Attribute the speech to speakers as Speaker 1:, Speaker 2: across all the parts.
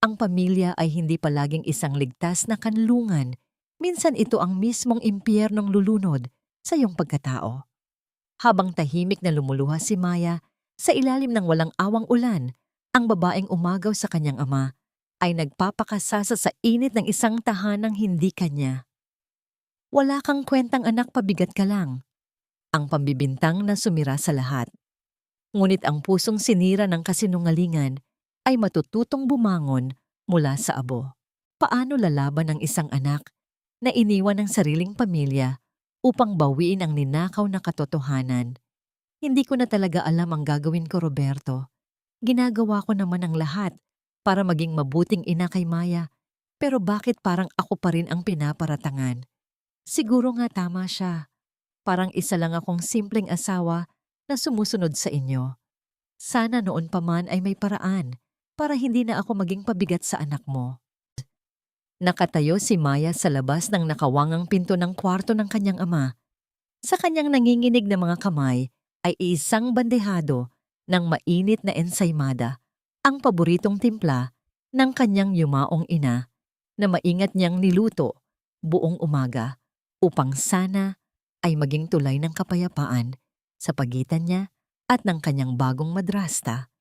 Speaker 1: Ang pamilya ay hindi palaging isang ligtas na kanlungan. Minsan ito ang mismong impyernong lulunod sa iyong pagkatao. Habang tahimik na lumuluha si Maya, sa ilalim ng walang awang ulan, ang babaeng umagaw sa kanyang ama ay nagpapakasasa sa init ng isang tahanang hindi kanya. Wala kang kwentang anak, pabigat ka lang. Ang pambibintang na sumira sa lahat. Ngunit ang pusong sinira ng kasinungalingan ay matututong bumangon mula sa abo. Paano lalaban ng isang anak na iniwan ng sariling pamilya upang bawiin ang ninakaw na katotohanan? Hindi ko na talaga alam ang gagawin ko, Roberto. Ginagawa ko naman ang lahat para maging mabuting ina kay Maya, pero bakit parang ako pa rin ang pinaparatangan? Siguro nga tama siya. Parang isa lang akong simpleng asawa na sumusunod sa inyo. Sana noon pa man ay may paraan para hindi na ako maging pabigat sa anak mo. Nakatayo si Maya sa labas ng nakawangang pinto ng kwarto ng kanyang ama. Sa kanyang nanginginig na mga kamay ay isang bandehado ng mainit na ensaymada, ang paboritong timpla ng kanyang yumaong ina na maingat niyang niluto buong umaga upang sana ay maging tulay ng kapayapaan sa pagitan niya at ng kanyang bagong madrasta.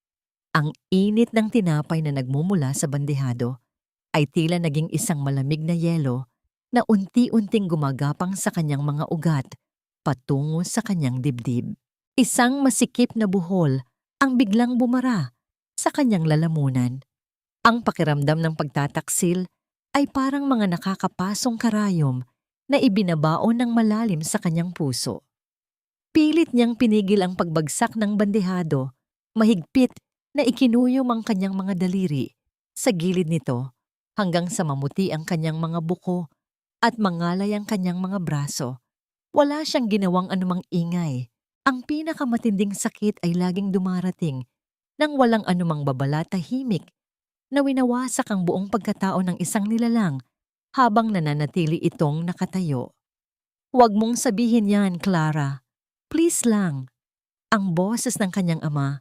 Speaker 1: Ang init ng tinapay na nagmumula sa bandehado ay tila naging isang malamig na yelo na unti-unting gumagapang sa kanyang mga ugat patungo sa kanyang dibdib. Isang masikip na buhol ang biglang bumara sa kanyang lalamunan. Ang pakiramdam ng pagtataksil ay parang mga nakakapasong karayom na ibinabaon ng malalim sa kanyang puso. Pilit niyang pinigil ang pagbagsak ng bandehado, mahigpit na ikinuyom ang kanyang mga daliri sa gilid nito hanggang sa mamuti ang kanyang mga buko at mangalay ang kanyang mga braso. Wala siyang ginawang anumang ingay. Ang pinakamatinding sakit ay laging dumarating nang walang anumang babala, tahimik na winawasak ang buong pagkatao ng isang nilalang habang nananatili itong nakatayo. "Huwag mong sabihin yan, Clara. Please lang." Ang boses ng kanyang ama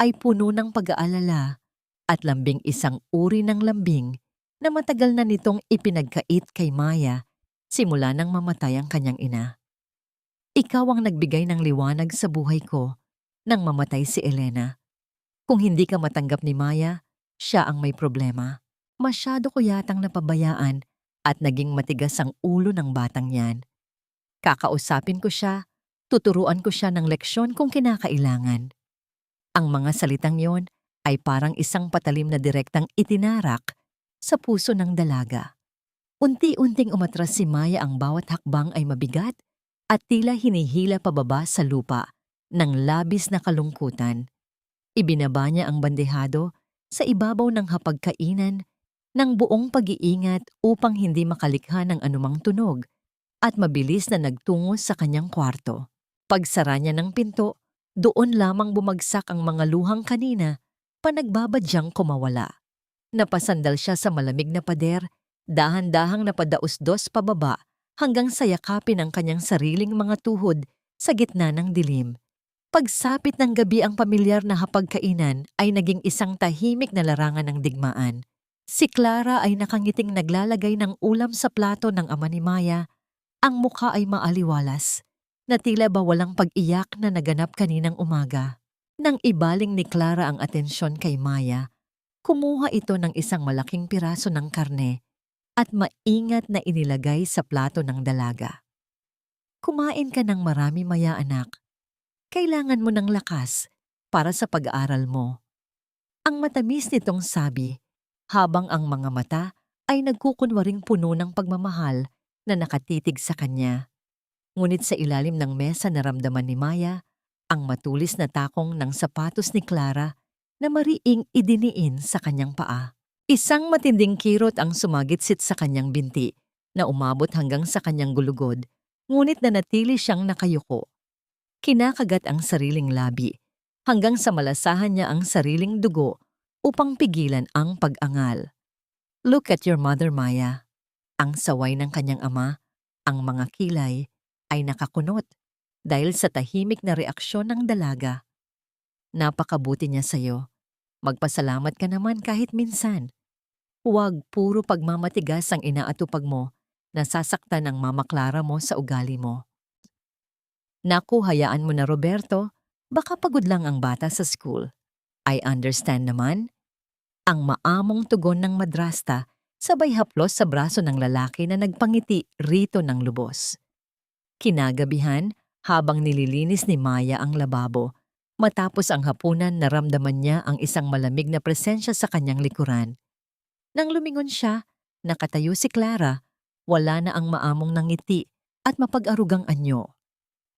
Speaker 1: ay puno ng pag-aalala at lambing, isang uri ng lambing na matagal na nitong ipinagkait kay Maya simula nang mamatay ang kanyang ina. "Ikaw ang nagbigay ng liwanag sa buhay ko nang mamatay si Elena. Kung hindi ka matanggap ni Maya, siya ang may problema. Masyado ko yatang napabayaan at naging matigas ang ulo ng batang yan. Kakausapin ko siya, tuturuan ko siya ng leksyon kung kinakailangan." Ang mga salitang yon ay parang isang patalim na direktang itinarak sa puso ng dalaga. Unti-unting umatras si Maya, ang bawat hakbang ay mabigat at tila hinihila pababa sa lupa ng labis na kalungkutan. Ibinaba niya ang bandehado sa ibabaw ng hapagkainan ng buong pag-iingat upang hindi makalikha ng anumang tunog at mabilis na nagtungo sa kanyang kwarto. Pagsara niya ng pinto, doon lamang bumagsak ang mga luhang kanina pa nagbabadyang kumawala. Napasandal siya sa malamig na pader, dahan-dahang napadausdos pababa hanggang sa yakapin ang kanyang sariling mga tuhod sa gitna ng dilim. Pagsapit ng gabi, ang pamilyar na hapagkainan ay naging isang tahimik na larangan ng digmaan. Si Clara ay nakangiting naglalagay ng ulam sa plato ng ama ni Maya. Ang mukha ay maaliwalas, na tila ba walang pag-iyak na naganap kaninang umaga. Nang ibaling ni Clara ang atensyon kay Maya, kumuha ito ng isang malaking piraso ng karne at maingat na inilagay sa plato ng dalaga. "Kumain ka ng marami, Maya anak. Kailangan mo ng lakas para sa pag-aaral mo." Ang matamis nitong sabi, habang ang mga mata ay nagkukunwaring puno ng pagmamahal na nakatitig sa kanya. Ngunit sa ilalim ng mesa naramdaman ni Maya ang matulis na takong ng sapatos ni Clara na mariing idiniin sa kanyang paa. Isang matinding kirot ang sumagitsit sa kanyang binti na umabot hanggang sa kanyang gulugod, ngunit nanatili siyang nakayuko. Kinakagat ang sariling labi hanggang sa malasahan niya ang sariling dugo upang pigilan ang pag-angal. "Look at your mother, Maya." Ang saway ng kanyang ama, ang mga kilay ay nakakunot dahil sa tahimik na reaksyon ng dalaga. "Napakabuti niya sa'yo. Magpasalamat ka naman kahit minsan." Huwag puro pagmamatigas ang inaatupag mo, nasasaktan ang mama Clara mo sa ugali mo. Naku, hayaan mo na Roberto, baka pagod lang ang bata sa school. I understand naman. Ang maamong tugon ng madrasta sabay haplos sa braso ng lalaki na nagpangiti rito ng lubos. Kinagabihan, habang nililinis ni Maya ang lababo, matapos ang hapunan naramdaman niya ang isang malamig na presensya sa kanyang likuran. Nang lumingon siya, nakatayo si Clara, wala na ang maamong nangiti at mapag-arugang anyo.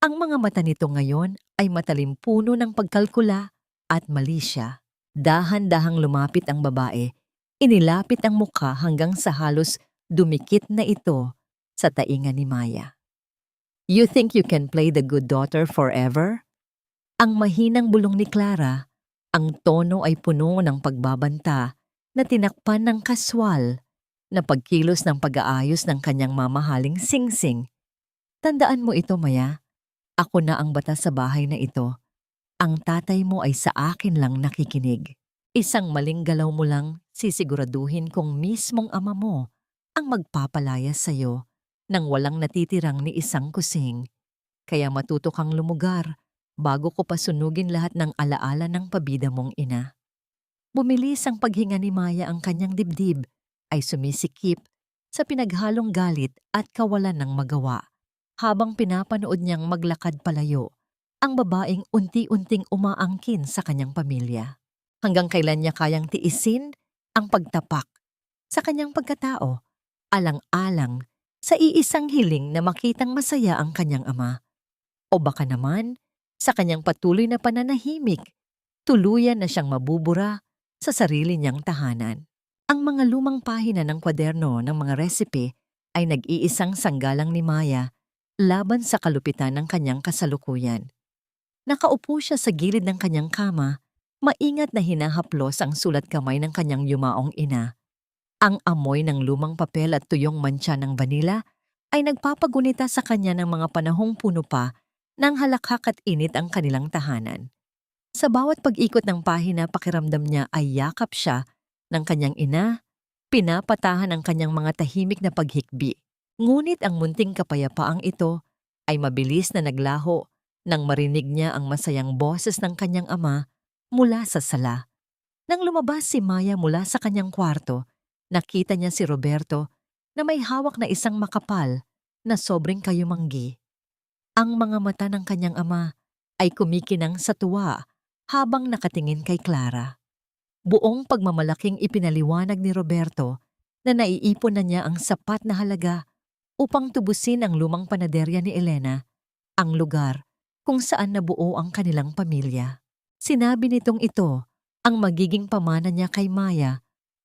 Speaker 1: Ang mga mata nito ngayon ay matalimpuno ng pagkalkula at mali siya. Dahan-dahang lumapit ang babae, inilapit ang mukha hanggang sa halos dumikit na ito sa tainga ni Maya. You think you can play the good daughter forever? Ang mahinang bulong ni Clara, ang tono ay puno ng pagbabanta na tinakpan ng kaswal na pagkilos ng pag-aayos ng kanyang mamahaling singsing. Tandaan mo ito, Maya. Ako na ang batas sa bahay na ito. Ang tatay mo ay sa akin lang nakikinig. Isang maling galaw mo lang, sisiguraduhin kong mismong ama mo ang magpapalaya sa'yo nang walang natitirang ni isang kusing. Kaya matuto kang lumugar bago ko pasunugin lahat ng alaala ng pabida mong ina. Bumilis ang paghinga ni Maya, ang kanyang dibdib ay sumisikip sa pinaghalong galit at kawalan ng magawa. Habang pinapanood niyang maglakad palayo, ang babaeng unti-unting umaangkin sa kanyang pamilya. Hanggang kailan niya kayang tiisin ang pagtapak sa kanyang pagkatao, alang-alang sa iisang hiling na makitang masaya ang kanyang ama. O baka naman, sa kanyang patuloy na pananahimik, tuluyan na siyang mabubura sa sarili niyang tahanan. Ang mga lumang pahina ng kwaderno ng mga resipe ay nag-iisang sanggalang ni Maya laban sa kalupitan ng kanyang kasalukuyan. Nakaupo siya sa gilid ng kanyang kama, maingat na hinahaplos ang sulat kamay ng kanyang yumaong ina. Ang amoy ng lumang papel at tuyong mantsa ng vanila ay nagpapagunita sa kanya ng mga panahong puno pa ng halakhak at init ang kanilang tahanan. Sa bawat pag-ikot ng pahina, pakiramdam niya ay yakap siya ng kanyang ina, pinapatahan ang kanyang mga tahimik na paghikbi. Ngunit ang munting kapayapaang ito ay mabilis na naglaho nang marinig niya ang masayang boses ng kanyang ama mula sa sala. Nang lumabas si Maya mula sa kanyang kwarto, nakita niya si Roberto na may hawak na isang makapal na sobrang kayumanggi. Ang mga mata ng kanyang ama ay kumikinang sa tuwa habang nakatingin kay Clara. Buong pagmamalaking ipinaliwanag ni Roberto na naiipon na niya ang sapat na halaga upang tubusin ang lumang panaderya ni Elena, ang lugar kung saan nabuo ang kanilang pamilya. Sinabi nitong ito ang magiging pamana niya kay Maya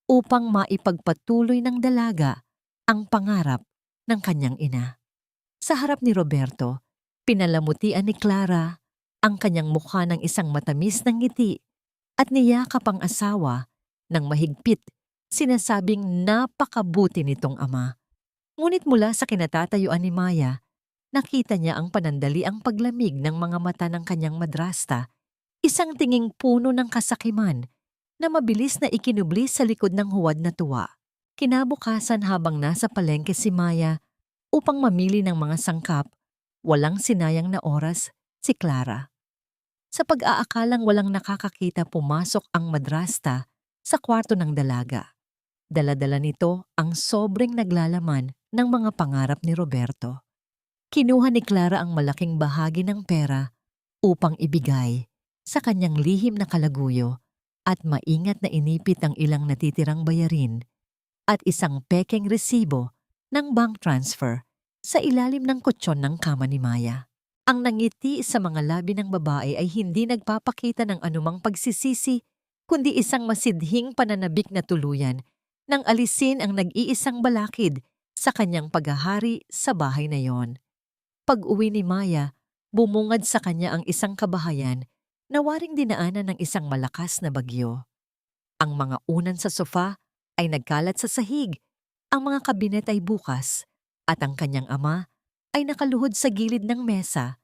Speaker 1: upang maipagpatuloy ng dalaga ang pangarap ng kanyang ina. Sa harap ni Roberto, pinalamutian ni Clara ang kanyang mukha ng isang matamis na ngiti at niyakap ang asawa ng mahigpit, sinasabing napakabuti nitong ama. Ngunit mula sa kinatatayuan ni Maya, nakita niya ang panandaliang paglamig ng mga mata ng kanyang madrasta, isang tinging puno ng kasakiman na mabilis na ikinubli sa likod ng huwad na tuwa. Kinabukasan, habang nasa palengke si Maya upang mamili ng mga sangkap, walang sinayang na oras si Clara. Sa pag-aakalang walang nakakakita, pumasok ang madrasta sa kwarto ng dalaga. Dala-dala nito ang sobrang naglalaman ng mga pangarap ni Roberto. Kinuha ni Clara ang malaking bahagi ng pera upang ibigay sa kanyang lihim na kalaguyo at maingat na inipit ang ilang natitirang bayarin at isang pekeng resibo ng bank transfer sa ilalim ng kutsyon ng kama ni Maya. Ang nangiti sa mga labi ng babae ay hindi nagpapakita ng anumang pagsisisi, kundi isang masidhing pananabik na tuluyan nang alisin ang nag-iisang balakid sa kanyang paghahari sa bahay na yon. Pag-uwi ni Maya, bumungad sa kanya ang isang kabahayan na waring dinaanan ng isang malakas na bagyo. Ang mga unan sa sofa ay nagkalat sa sahig, ang mga kabinet ay bukas, at ang kanyang ama ay nakaluhod sa gilid ng mesa,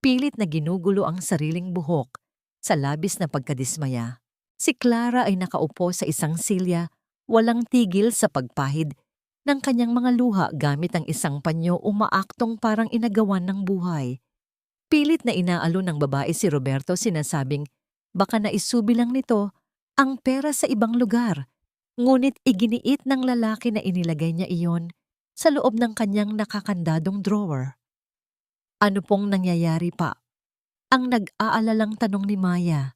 Speaker 1: pilit na ginugulo ang sariling buhok sa labis na pagkadismaya. Si Clara ay nakaupo sa isang silya, walang tigil sa pagpahid ng kanyang mga luha gamit ang isang panyo umaaktong parang inagawan ng buhay. Pilit na inaalon ng babae si Roberto sinasabing baka naisubi lang nito ang pera sa ibang lugar. Ngunit iginiit ng lalaki na inilagay niya iyon sa loob ng kanyang nakakandadong drawer. Ano pong nangyayari pa? Ang nag-aalalang tanong ni Maya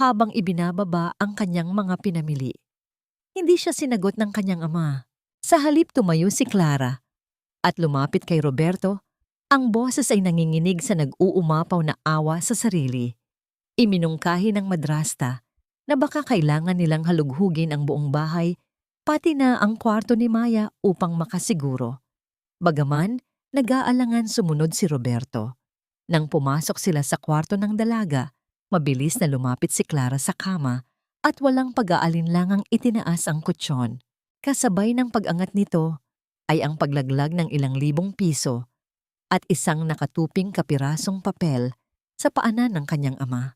Speaker 1: habang ibinababa ang kanyang mga pinamili. Hindi siya sinagot ng kanyang ama. Sa halip tumayo si Clara at lumapit kay Roberto. Ang boses ay nanginginig sa nag-uumapaw na awa sa sarili. Iminungkahi ng madrasta na baka kailangan nilang halughugin ang buong bahay, pati na ang kwarto ni Maya upang makasiguro. Bagaman, nag-aalangan sumunod si Roberto. Nang pumasok sila sa kwarto ng dalaga, mabilis na lumapit si Clara sa kama at walang pag-aalinlangang itinaas ang kutsyon. Kasabay ng pag-angat nito ay ang paglaglag ng ilang libong piso at isang nakatuping kapirasong papel sa paanan ng kanyang ama.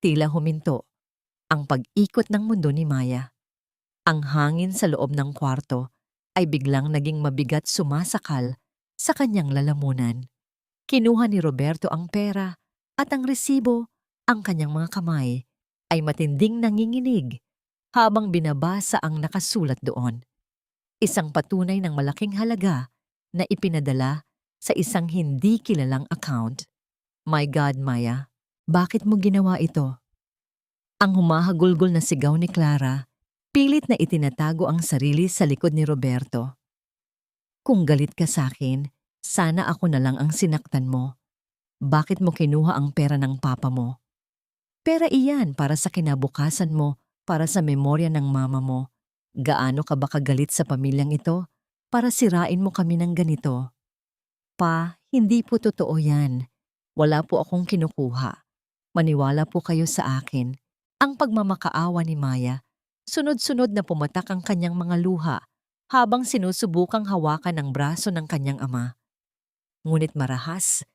Speaker 1: Tila huminto ang pag-ikot ng mundo ni Maya. Ang hangin sa loob ng kwarto ay biglang naging mabigat sumasakal sa kanyang lalamunan. Kinuha ni Roberto ang pera at ang resibo, ang kanyang mga kamay ay matinding nanginginig habang binabasa ang nakasulat doon. Isang patunay ng malaking halaga na ipinadala sa isang hindi kilalang account. My God, Maya, bakit mo ginawa ito? Ang humahagulgol na sigaw ni Clara, pilit na itinatago ang sarili sa likod ni Roberto. Kung galit ka sa akin, sana ako na lang ang sinaktan mo. Bakit mo kinuha ang pera ng papa mo? Pera iyan para sa kinabukasan mo, para sa memorya ng mama mo. Gaano ka ba kagalit sa pamilyang ito para sirain mo kami ng ganito? Pa, hindi po totoo yan. Wala po akong kinukuha. Maniwala po kayo sa akin. Ang pagmamakaawa ni Maya, sunod-sunod na pumatak ang kanyang mga luha habang sinusubukang hawakan ang braso ng kanyang ama. Ngunit marahas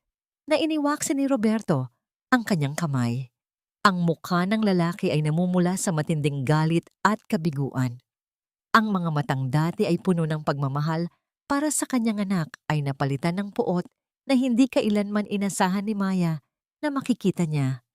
Speaker 1: na iniwaksin ni Roberto ang kanyang kamay. Ang mukha ng lalaki ay namumula sa matinding galit at kabiguan. Ang mga matang dati ay puno ng pagmamahal para sa kanyang anak ay napalitan ng puot na hindi kailanman inasahan ni Maya na makikita niya.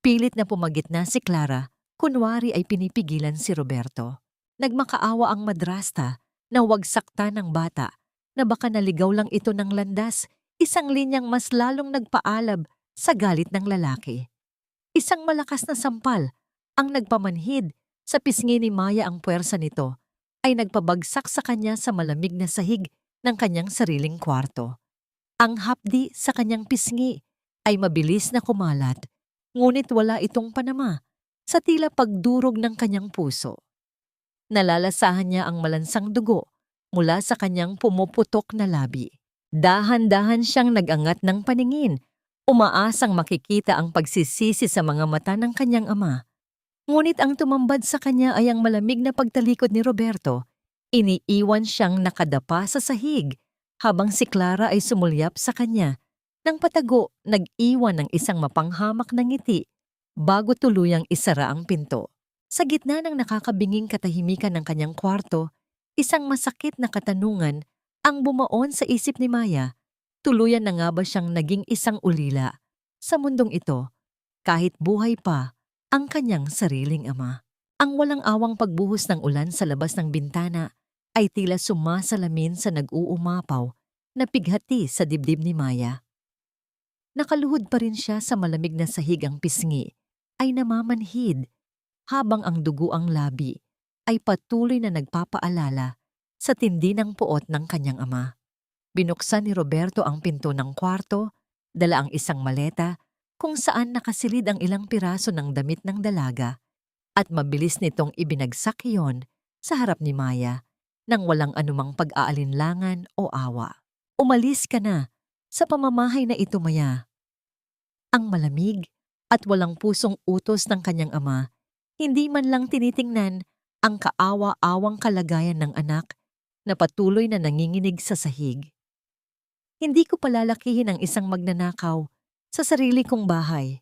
Speaker 1: Pilit na pumagitna si Clara, kunwari ay pinipigilan si Roberto. Nagmakaawa ang madrasta na huwag sakta ng bata na baka naligaw lang ito ng landas, isang linyang mas lalong nagpaalab sa galit ng lalaki. Isang malakas na sampal ang nagpamanhid sa pisngi ni Maya. Ang puwersa nito ay nagpabagsak sa kanya sa malamig na sahig ng kanyang sariling kwarto. Ang hapdi sa kanyang pisngi ay mabilis na kumalat, ngunit wala itong panama sa tila pagdurog ng kanyang puso. Nalalasahan niya ang malansang dugo mula sa kanyang pumuputok na labi. Dahan-dahan siyang nag-angat ng paningin, umaasang makikita ang pagsisisi sa mga mata ng kanyang ama. Ngunit ang tumambad sa kanya ay ang malamig na pagtalikod ni Roberto. Iniiwan siyang nakadapa sa sahig habang si Clara ay sumulyap sa kanya. Nang patago, nag-iwan ng isang mapanghamak na ngiti bago tuluyang isara ang pinto. Sa gitna ng nakakabinging katahimikan ng kanyang kwarto, isang masakit na katanungan ang bumaon sa isip ni Maya. Tuluyan na nga ba siyang naging isang ulila sa mundong ito kahit buhay pa ang kanyang sariling ama? Ang walang awang pagbuhos ng ulan sa labas ng bintana ay tila sumasalamin sa nag-uumapaw na pighati sa dibdib ni Maya. Nakaluhod pa rin siya sa malamig na sahig. Ang pisngi ay namamanhid habang ang duguang labi ay patuloy na nagpapaalala sa tindi ng puot ng kanyang ama. Binuksan ni Roberto ang pinto ng kwarto, dala ang isang maleta kung saan nakasilid ang ilang piraso ng damit ng dalaga at mabilis nitong ibinagsak iyon sa harap ni Maya nang walang anumang pag-aalinlangan o awa. Umalis ka na sa pamamahay na ito, Maya. Ang malamig at walang pusong utos ng kanyang ama, hindi man lang tinitingnan ang kaawa-awang kalagayan ng anak na patuloy na nanginginig sa sahig. Hindi ko palalakihin ang isang magnanakaw sa sarili kong bahay.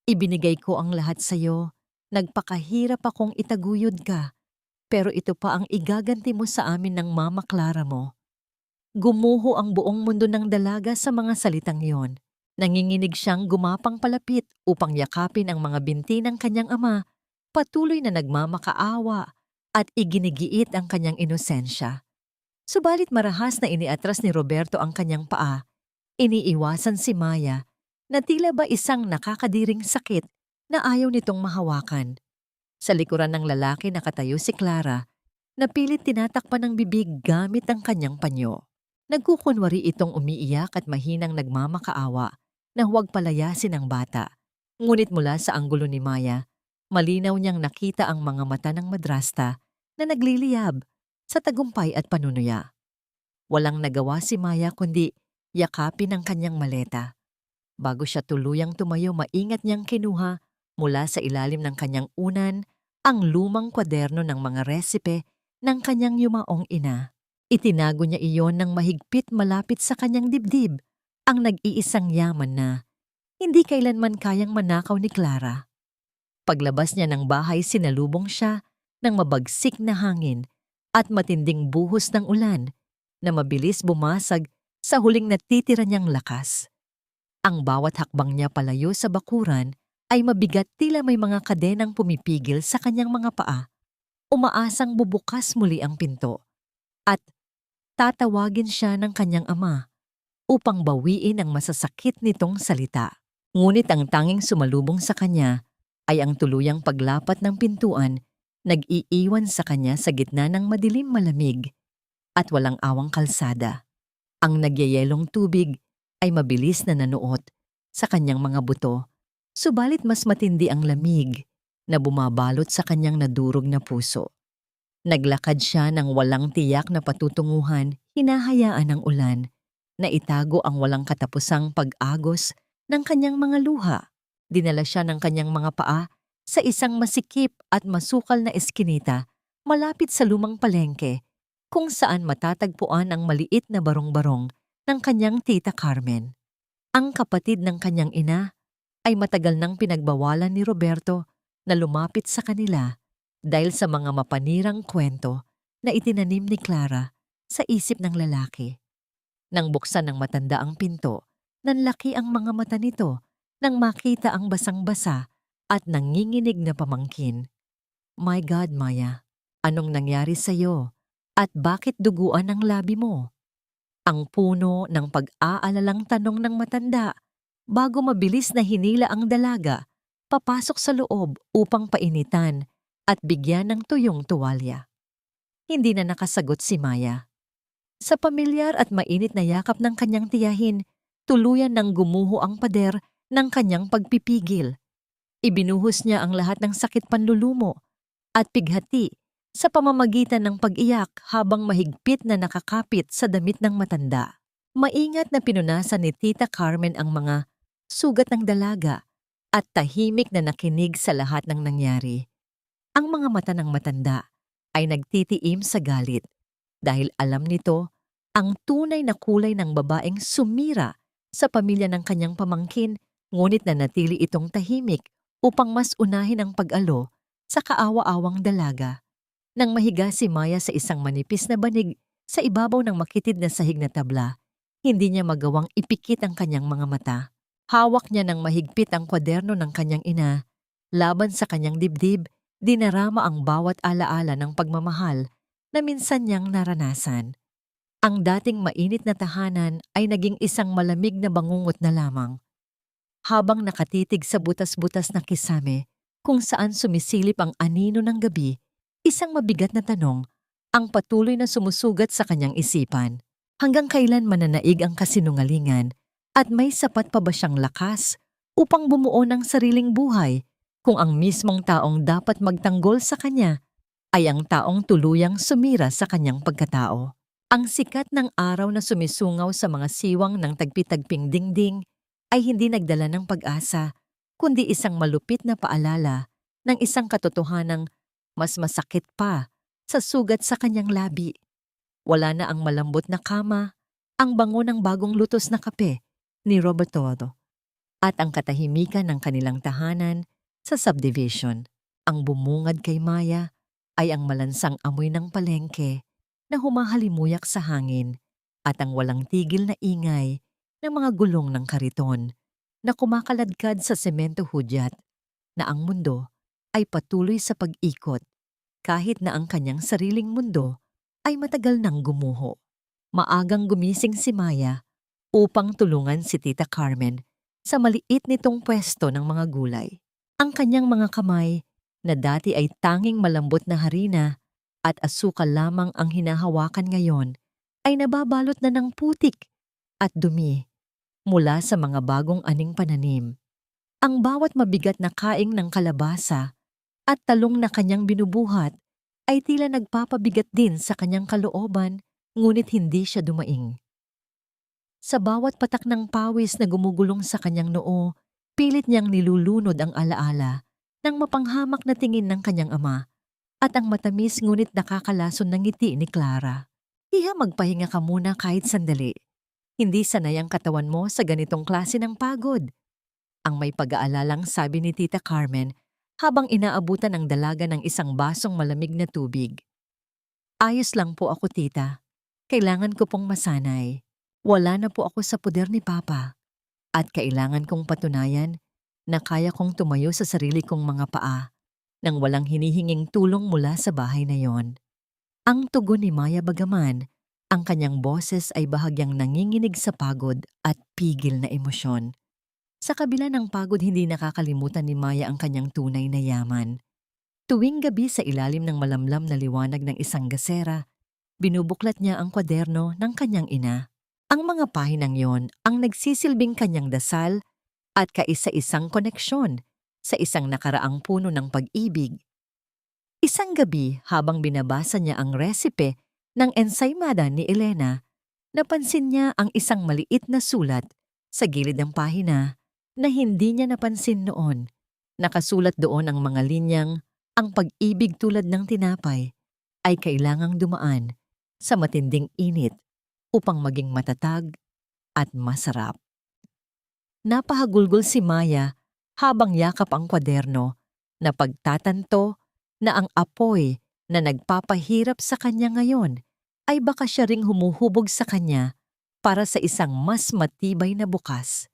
Speaker 1: Ibinigay ko ang lahat sa iyo, nagpakahirap akong itaguyod ka, pero ito pa ang igaganti mo sa amin ng Mama Clara mo. Gumuho ang buong mundo ng dalaga sa mga salitang iyon. Nanginginig siyang gumapang palapit upang yakapin ang mga binti ng kanyang ama, patuloy na nagmamakaawa at iginigiit ang kanyang inosensya. Subalit marahas na iniatras ni Roberto ang kanyang paa, iniiwasan si Maya na tila ba isang nakakadiring sakit na ayaw nitong mahawakan. Sa likuran ng lalaki nakatayo si Clara, na pilit tinatakpan ng bibig gamit ang kanyang panyo. Nagkukunwari itong umiiyak at mahinang nagmamakaawa na huwag palayasin ang bata. Ngunit mula sa anggulo ni Maya, malinaw niyang nakita ang mga mata ng madrasta na nagliliyab sa tagumpay at panunuya. Walang nagawa si Maya kundi yakapin ang kanyang maleta. Bago siya tuluyang tumayo, maingat niyang kinuha mula sa ilalim ng kanyang unan ang lumang kwaderno ng mga resipe ng kanyang yumaong ina. Itinago niya iyon ng mahigpit malapit sa kanyang dibdib, ang nag-iisang yaman na hindi kailanman kayang manakaw ni Clara. Paglabas niya ng bahay, sinalubong siya ng mabagsik na hangin at matinding buhos ng ulan na mabilis bumasag sa huling natitira niyang lakas. Ang bawat hakbang niya palayo sa bakuran ay mabigat, tila may mga kadenang pumipigil sa kanyang mga paa. Umaasang bubukas muli ang pinto at tatawagin siya ng kanyang ama upang bawiin ang masasakit nitong salita. Ngunit ang tanging sumalubong sa kanya ay ang tuluyang paglapat ng pintuan, nag-iiwan sa kanya sa gitna ng madilim, malamig at walang awang kalsada. Ang nagyayelong tubig ay mabilis na nanuot sa kanyang mga buto, subalit mas matindi ang lamig na bumabalot sa kanyang nadurog na puso. Naglakad siya ng walang tiyak na patutunguhan, hinahayaan ng ulan na itago ang walang katapusang pag-agos ng kanyang mga luha. Dinala siya ng kanyang mga paa sa isang masikip at masukal na eskinita malapit sa lumang palengke, kung saan matatagpuan ang maliit na barong-barong ng kanyang tita Carmen. Ang kapatid ng kanyang ina ay matagal nang pinagbawalan ni Roberto na lumapit sa kanila dahil sa mga mapanirang kwento na itinanim ni Clara sa isip ng lalaki. Nang buksan ng matanda ang pinto, nanlaki ang mga mata nito nang makita ang basang-basa at nanginginig na pamangkin. "My God, Maya, anong nangyari sa'yo? At bakit duguan ang labi mo?" Ang puno ng pag-aalalang tanong ng matanda bago mabilis na hinila ang dalaga papasok sa loob upang painitan at bigyan ng tuyong tuwalya. Hindi na nakasagot si Maya. Sa pamilyar at mainit na yakap ng kanyang tiyahin, tuluyan nang gumuho ang pader ng kanyang pagpipigil. Ibinuhos niya ang lahat ng sakit panlulumo at pighati sa pamamagitan ng pag-iyak habang mahigpit na nakakapit sa damit ng matanda. Maingat na pinunasan ni Tita Carmen ang mga sugat ng dalaga at tahimik na nakinig sa lahat ng nangyari. Ang mga mata ng matanda ay nagtitiim sa galit dahil alam nito ang tunay na kulay ng babaeng sumira sa pamilya ng kanyang pamangkin, ngunit nanatili itong tahimik upang mas unahin ang pag-alo sa kaawa-awang dalaga. Nang mahiga si Maya sa isang manipis na banig sa ibabaw ng makitid na sahig na tabla, hindi niya magawang ipikit ang kanyang mga mata. Hawak niya ng mahigpit ang kwaderno ng kanyang ina. Laban sa kanyang dibdib, dinarama ang bawat alaala ng pagmamahal na minsan niyang naranasan. Ang dating mainit na tahanan ay naging isang malamig na bangungot na lamang. Habang nakatitig sa butas-butas na kisame kung saan sumisilip ang anino ng gabi, isang mabigat na tanong ang patuloy na sumusugat sa kanyang isipan. Hanggang kailan mananaig ang kasinungalingan at may sapat pa ba siyang lakas upang bumuo ng sariling buhay kung ang mismong taong dapat magtanggol sa kanya ay ang taong tuluyang sumira sa kanyang pagkatao? Ang sikat ng araw na sumisungaw sa mga siwang ng tagpi-tagping dingding ay hindi nagdala ng pag-asa, kundi isang malupit na paalala ng isang katotohanang mas masakit pa sa sugat sa kanyang labi. Wala na ang malambot na kama, ang bango ng bagong lutos na kape ni Roberto at ang katahimikan ng kanilang tahanan sa subdivision. Ang bumungad kay Maya ay ang malansang amoy ng palengke na humahalimuyak sa hangin at ang walang tigil na ingay ng mga gulong ng kariton na kumakaladkad sa semento hudyat na ang mundo ay patuloy sa pag-ikot kahit na ang kanyang sariling mundo ay matagal nang gumuho. Maagang gumising si Maya upang tulungan si Tita Carmen sa maliit nitong pwesto ng mga gulay. Ang kanyang mga kamay na dati ay tanging malambot na harina at asukal lamang ang hinahawakan ngayon ay nababalot na ng putik at dumi mula sa mga bagong aning pananim. Ang bawat mabigat na kaing ng kalabasa at talong na kanyang binubuhat ay tila nagpapabigat din sa kanyang kalooban, ngunit hindi siya dumaing. Sa bawat patak ng pawis na gumugulong sa kanyang noo, pilit niyang nilulunod ang alaala ng mapanghamak na tingin ng kanyang ama at ang matamis ngunit nakakalason ng ngiti ni Clara. Iha, magpahinga ka muna kahit sandali. Hindi sanay ang katawan mo sa ganitong klase ng pagod. Ang may pag-aalalang sabi ni Tita Carmen habang inaabutan ng dalaga ng isang basong malamig na tubig. Ayos lang po ako, tita. Kailangan ko pong masanay. Wala na po ako sa poder ni Papa. At kailangan kong patunayan na kaya kong tumayo sa sarili kong mga paa nang walang hinihinging tulong mula sa bahay na yon. Ang tugon ni Maya bagaman, ang kanyang boses ay bahagyang nanginginig sa pagod at pigil na emosyon. Sa kabila ng pagod, hindi nakakalimutan ni Maya ang kanyang tunay na yaman. Tuwing gabi sa ilalim ng malamlam na liwanag ng isang gasera, binubuklat niya ang kwaderno ng kanyang ina. Ang mga pahinang yon ang nagsisilbing kanyang dasal at kaisa-isang koneksyon sa isang nakaraang puno ng pag-ibig. Isang gabi habang binabasa niya ang resipe ng ensaymada ni Elena, napansin niya ang isang maliit na sulat sa gilid ng pahina na hindi niya napansin noon. Nakasulat doon ang mga linyang, ang pag-ibig tulad ng tinapay ay kailangang dumaan sa matinding init upang maging matatag at masarap. Napahagulgol si Maya habang yakap ang kwaderno na pagtatanto na ang apoy na nagpapahirap sa kanya ngayon ay baka siya ring humuhubog sa kanya para sa isang mas matibay na bukas.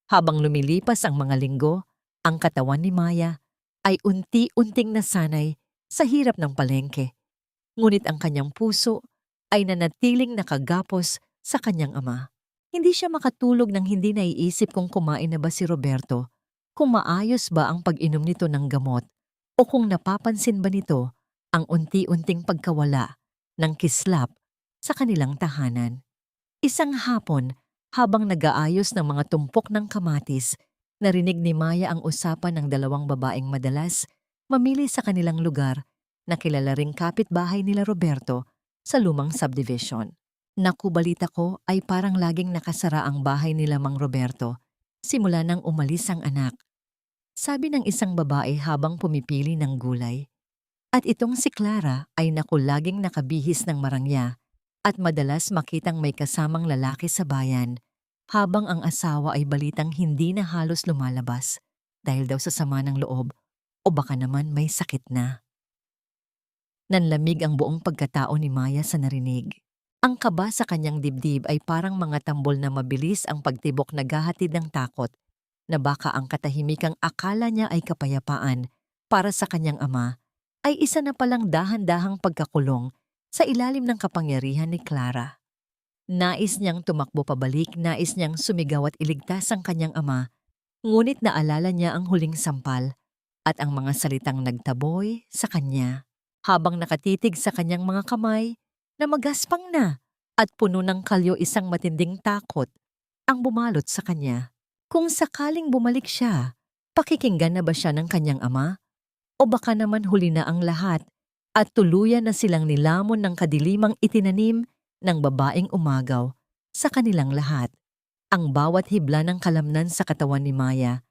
Speaker 1: Habang lumilipas ang mga linggo, ang katawan ni Maya ay unti-unting nasanay sa hirap ng palengke. Ngunit ang kanyang puso ay nanatiling nakagapos sa kanyang ama. Hindi siya makatulog nang hindi naiisip kung kumain na ba si Roberto, kung maayos ba ang pag-inom nito ng gamot, o kung napapansin ba nito ang unti-unting pagkawala ng kislap sa kanilang tahanan. Isang hapon, habang nag-aayos ng mga tumpok ng kamatis, narinig ni Maya ang usapan ng dalawang babaeng madalas mamili sa kanilang lugar na kilala ring kapitbahay nila Roberto sa lumang subdivision. Naku, balita ko ay parang laging nakasara ang bahay nila Mang Roberto simula nang umalis ang anak. Sabi ng isang babae habang pumipili ng gulay. At itong si Clara ay naku, laging nakabihis ng marangya at madalas makitang may kasamang lalaki sa bayan, habang ang asawa ay balitang hindi na halos lumalabas dahil daw sa sama ng loob o baka naman may sakit na. Nanlamig ang buong pagkatao ni Maya sa narinig. Ang kaba sa kanyang dibdib ay parang mga tambol na mabilis ang pagtibok na gahatid ng takot na baka ang katahimikang akala niya ay kapayapaan para sa kanyang ama ay isa na palang dahan-dahang pagkakulong sa ilalim ng kapangyarihan ni Clara. Nais niyang tumakbo pabalik, nais niyang sumigaw at iligtas ang kanyang ama, ngunit naalala niya ang huling sampal at ang mga salitang nagtaboy sa kanya habang nakatitig sa kanyang mga kamay na magaspang na at puno ng kalyo. Isang matinding takot ang bumalot sa kanya. Kung sakaling bumalik siya, pakikinggan na ba siya ng kanyang ama? O baka naman huli na ang lahat at tuluyan na silang nilamon ng kadilimang itinanim ng babaeng umagaw sa kanilang lahat. Ang bawat hibla ng kalamnan sa katawan ni Maya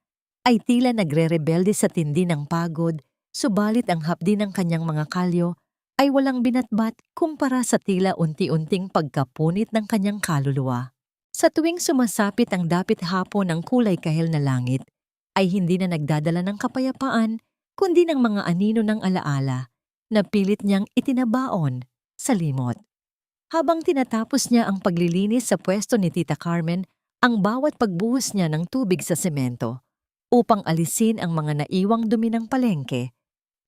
Speaker 1: ay tila nagre-rebelde sa tindi ng pagod, subalit ang hapdi ng kanyang mga kalyo ay walang binatbat kumpara sa tila unti-unting pagkapunit ng kanyang kaluluwa. Sa tuwing sumasapit ang dapit hapon ng kulay kahel na langit, ay hindi na nagdadala ng kapayapaan, kundi ng mga anino ng alaala na pilit niyang itinabaon sa limot. Habang tinatapos niya ang paglilinis sa pwesto ni Tita Carmen, ang bawat pagbuhos niya ng tubig sa semento upang alisin ang mga naiwang dumi ng palengke,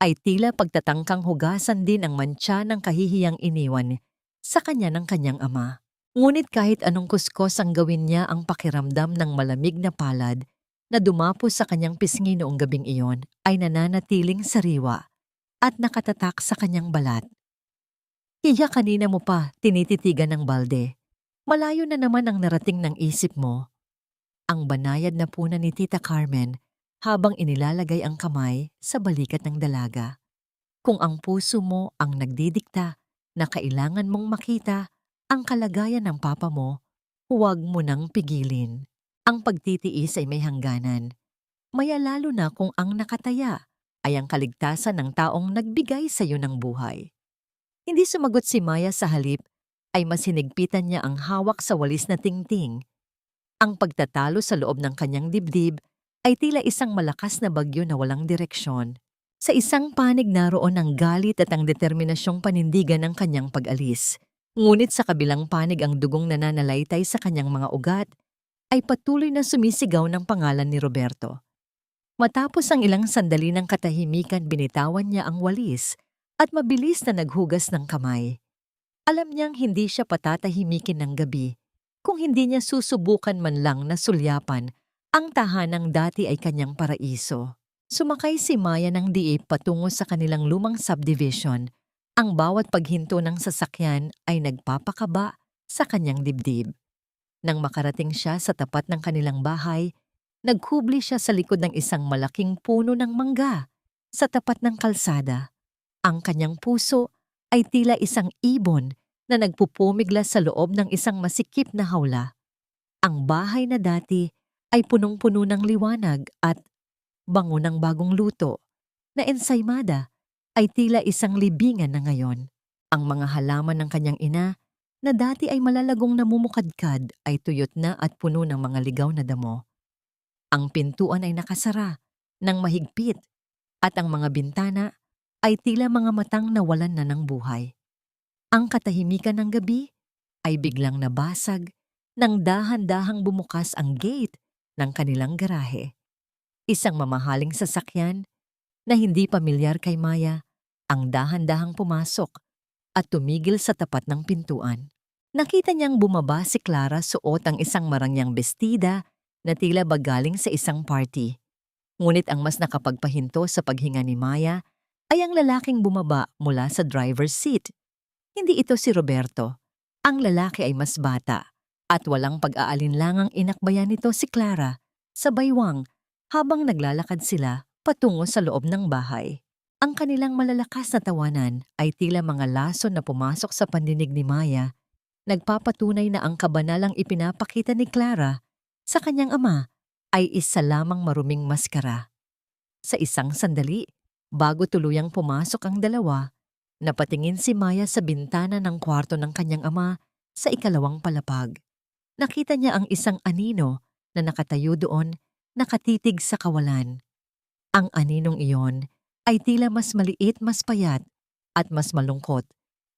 Speaker 1: ay tila pagtatangkang hugasan din ang mantsa ng kahihiyang iniwan sa kanya ng kanyang ama. Ngunit kahit anong kuskos ang gawin niya, ang pakiramdam ng malamig na palad na dumapo sa kanyang pisngi noong gabing iyon ay nananatiling sariwa at nakatatak sa kanyang balat. Hiya, kanina mo pa tinititigan ng balde. Malayo na naman ang narating ng isip mo. Ang banayad na puna ni Tita Carmen habang inilalagay ang kamay sa balikat ng dalaga. Kung ang puso mo ang nagdidikta na kailangan mong makita ang kalagayan ng papa mo, huwag mo nang pigilin. Ang pagtitiis ay may hangganan. Maya lalo na kung ang nakataya ay ang kaligtasan ng taong nagbigay sa iyo ng buhay. Hindi sumagot si Maya, sa halip ay mas hinigpitan niya ang hawak sa walis na tingting. Ang pagtatalo sa loob ng kanyang dibdib ay tila isang malakas na bagyo na walang direksyon. Sa isang panig naroon ang galit at ang determinasyong panindigan ng kanyang pag-alis. Ngunit sa kabilang panig, ang dugong nananalaytay sa kanyang mga ugat ay patuloy na sumisigaw ng pangalan ni Roberto. Matapos ang ilang sandali ng katahimikan, binitawan niya ang walis at mabilis na naghugas ng kamay. Alam niyang hindi siya patatahimikin ng gabi kung hindi niya susubukan man lang na sulyapan ang tahanang dati ay kanyang paraiso. Sumakay si Maya ng diip patungo sa kanilang lumang subdivision. Ang bawat paghinto ng sasakyan ay nagpapakaba sa kanyang dibdib. Nang makarating siya sa tapat ng kanilang bahay, naghubli siya sa likod ng isang malaking puno ng mangga sa tapat ng kalsada. Ang kanyang puso ay tila isang ibon na nagpupumigla sa loob ng isang masikip na hawla. Ang bahay na dati ay punong-puno ng liwanag at bango ng bagong luto na ensaymada ay tila isang libingan na ngayon. Ang mga halaman ng kanyang ina na dati ay malalagong namumukadkad ay tuyot na at puno ng mga ligaw na damo. Ang pintuan ay nakasara ng mahigpit at ang mga bintana ay tila mga matang nawalan na ng buhay. Ang katahimikan ng gabi ay biglang nabasag nang dahan-dahang bumukas ang gate ng kanilang garahe. Isang mamahaling sasakyan na hindi pamilyar kay Maya ang dahan-dahang pumasok at tumigil sa tapat ng pintuan. Nakita niyang bumaba si Clara, suot ang isang marangyang bestida na tila ba galing sa isang party. Ngunit ang mas nakapagpahinto sa paghinga ni Maya ay ang lalaking bumaba mula sa driver's seat. Hindi ito si Roberto. Ang lalaki ay mas bata at walang pag-aalinlangang inakbayan nito si Clara sa baywang habang naglalakad sila patungo sa loob ng bahay. Ang kanilang malalakas na tawanan ay tila mga lason na pumasok sa pandinig ni Maya, nagpapatunay na ang kabanalang ipinapakita ni Clara sa kanyang ama ay isa lamang maruming maskara. Sa isang sandali, bago tuluyang pumasok ang dalawa, napatingin si Maya sa bintana ng kwarto ng kanyang ama sa ikalawang palapag. Nakita niya ang isang anino na nakatayo doon, nakatitig sa kawalan. Ang aninong iyon ay tila mas maliit, mas payat at mas malungkot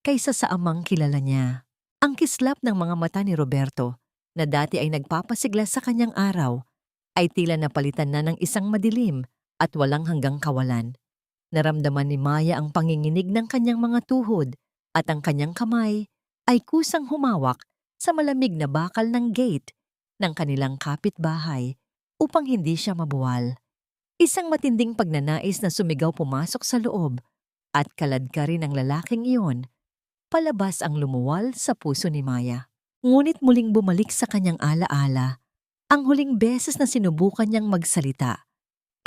Speaker 1: kaysa sa amang kilala niya. Ang kislap ng mga mata ni Roberto na dati ay nagpapasigla sa kanyang araw ay tila napalitan na ng isang madilim at walang hanggang kawalan. Naramdaman ni Maya ang panginginig ng kanyang mga tuhod at ang kanyang kamay ay kusang humawak sa malamig na bakal ng gate ng kanilang kapitbahay upang hindi siya mabuwal. Isang matinding pagnanais na sumigaw pumasok sa loob at kaladka rin ang lalaking iyon. Palabas ang lumuwal sa puso ni Maya. Ngunit muling bumalik sa kanyang alaala ang huling beses na sinubukan niyang magsalita,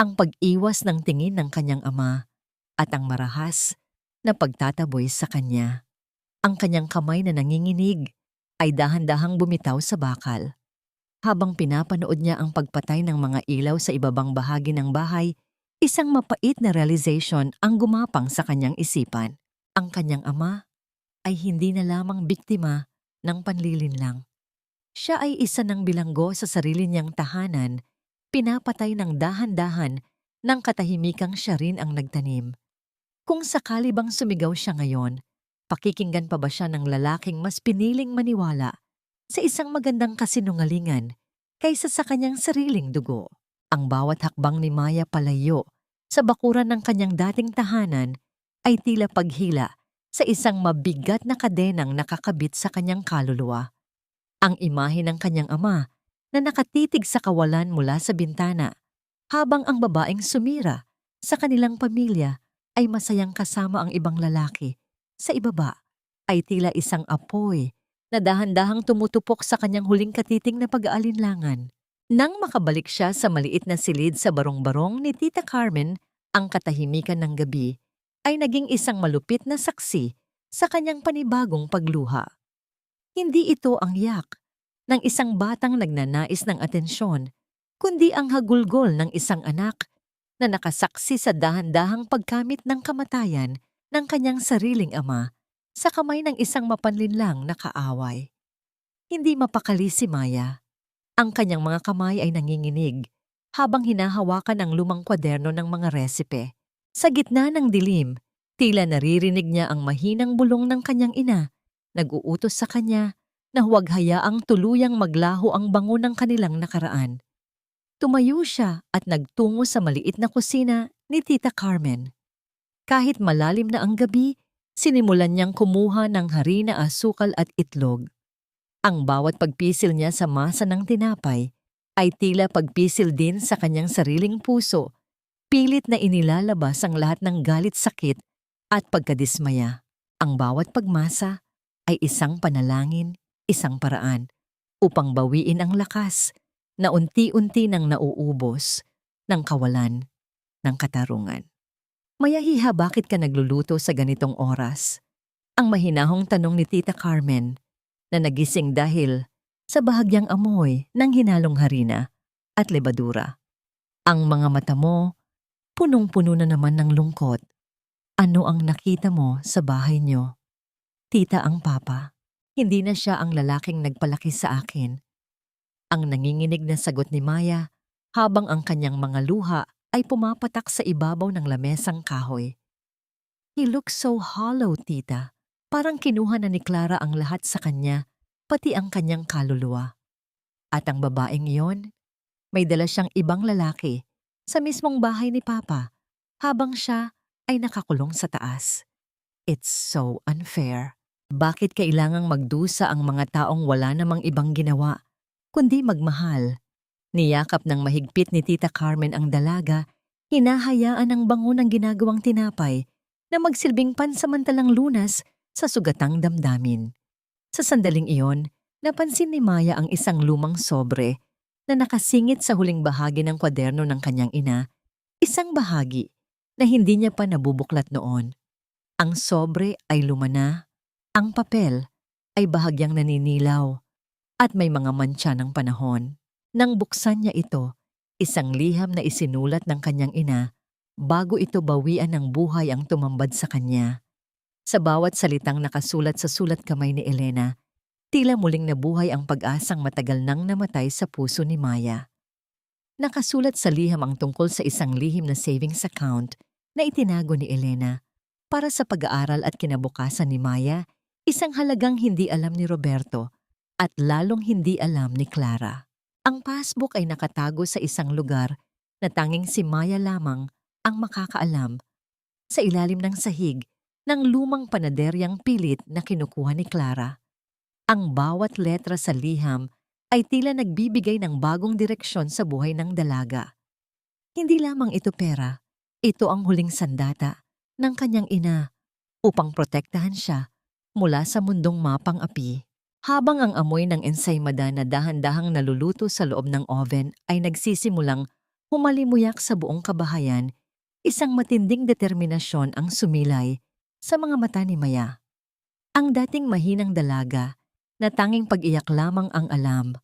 Speaker 1: ang pag-iwas ng tingin ng kanyang ama at ang marahas na pagtataboy sa kanya. Ang kanyang kamay na nanginginig ay dahan-dahang bumitaw sa bakal. Habang pinapanood niya ang pagpatay ng mga ilaw sa ibabang bahagi ng bahay, isang mapait na realization ang gumapang sa kanyang isipan. Ang kanyang ama ay hindi na lamang biktima ng panlilinlang. Siya ay isa ng bilanggo sa sarili niyang tahanan, pinapatay ng dahan-dahan ng katahimikang siya rin ang nagtanim. Kung sakali bang sumigaw siya ngayon, pakikinggan pa ba siya ng lalaking mas piniling maniwala sa isang magandang kasinungalingan kaysa sa kanyang sariling dugo? Ang bawat hakbang ni Maya palayo sa bakuran ng kanyang dating tahanan ay tila paghila sa isang mabigat na kadenang nakakabit sa kanyang kaluluwa. Ang imahe ng kanyang ama na nakatitig sa kawalan mula sa bintana, habang ang babaeng sumira sa kanilang pamilya ay masayang kasama ang ibang lalaki sa ibaba, ay tila isang apoy na dahan-dahang tumutupok sa kanyang huling katiting na pag-aalinlangan. Nang makabalik siya sa maliit na silid sa barong-barong ni Tita Carmen, ang katahimikan ng gabi ay naging isang malupit na saksi sa kanyang panibagong pagluha. Hindi ito ang yak ng isang batang nagnanais ng atensyon, kundi ang hagulgol ng isang anak na nakasaksi sa dahan-dahang pagkamit ng kamatayan ng kanyang sariling ama sa kamay ng isang mapanlinlang na kaaway. Hindi mapakali si Maya. Ang kanyang mga kamay ay nanginginig habang hinahawakan ang lumang kwaderno ng mga resipe. Sa gitna ng dilim, tila naririnig niya ang mahinang bulong ng kanyang ina, nag-uutos sa kanya na huwag hayaang tuluyang maglaho ang bango ng kanilang nakaraan. Tumayo siya at nagtungo sa maliit na kusina ni Tita Carmen. Kahit malalim na ang gabi, sinimulan niyang kumuha ng harina, asukal at itlog. Ang bawat pagpisil niya sa masa ng tinapay ay tila pagpisil din sa kanyang sariling puso, pilit na inilalabas ang lahat ng galit, sakit at pagkadismaya. Ang bawat pagmasa ay isang panalangin, isang paraan upang bawiin ang lakas na unti-unti nang nauubos ng kawalan ng katarungan. Mayahiha, bakit ka nagluluto sa ganitong oras? Ang mahinahong tanong ni Tita Carmen na nagising dahil sa bahagyang amoy ng hinalong harina at lebadura. Ang mga mata mo, punong-puno na naman ng lungkot. Ano ang nakita mo sa bahay niyo? Tita, ang papa. Hindi na siya ang lalaking nagpalaki sa akin. Ang nanginginig na sagot ni Maya habang ang kanyang mga luha ay pumapatak sa ibabaw ng lamesang kahoy. He looks so hollow, tita. Parang kinuha na ni Clara ang lahat sa kanya, pati ang kanyang kaluluwa. At ang babaeng iyon, may dala siyang ibang lalaki sa mismong bahay ni Papa habang siya ay nakakulong sa taas. It's so unfair. Bakit kailangang magdusa ang mga taong wala namang ibang ginawa, kundi magmahal? Niyakap ng mahigpit ni Tita Carmen ang dalaga, hinahayaan ang bango ng ginagawang tinapay na magsilbing pansamantalang lunas sa sugatang damdamin. Sa sandaling iyon, napansin ni Maya ang isang lumang sobre na nakasingit sa huling bahagi ng kwaderno ng kanyang ina, isang bahagi na hindi niya pa nabubuklat noon. Ang sobre ay lumana, ang papel ay bahagyang naninilaw, at may mga mantsa ng panahon. Nang buksan niya ito, isang liham na isinulat ng kanyang ina bago ito bawian ng buhay ang tumambad sa kanya. Sa bawat salitang nakasulat sa sulat kamay ni Elena, tila muling nabuhay ang pag-asang matagal nang namatay sa puso ni Maya. Nakasulat sa liham ang tungkol sa isang lihim na savings account na itinago ni Elena para sa pag-aaral at kinabukasan ni Maya, isang halagang hindi alam ni Roberto at lalong hindi alam ni Clara. Ang passbook ay nakatago sa isang lugar na tanging si Maya lamang ang makakaalam, sa ilalim ng sahig ng lumang panaderyang pilit na kinukuha ni Clara. Ang bawat letra sa liham ay tila nagbibigay ng bagong direksyon sa buhay ng dalaga. Hindi lamang ito pera, ito ang huling sandata ng kanyang ina upang protektahan siya mula sa mundong mapang-api. Habang ang amoy ng ensaymada na dahan-dahang naluluto sa loob ng oven ay nagsisimulang humalimuyak sa buong kabahayan, isang matinding determinasyon ang sumilay sa mga mata ni Maya. Ang dating mahinang dalaga na tanging pag-iyak lamang ang alam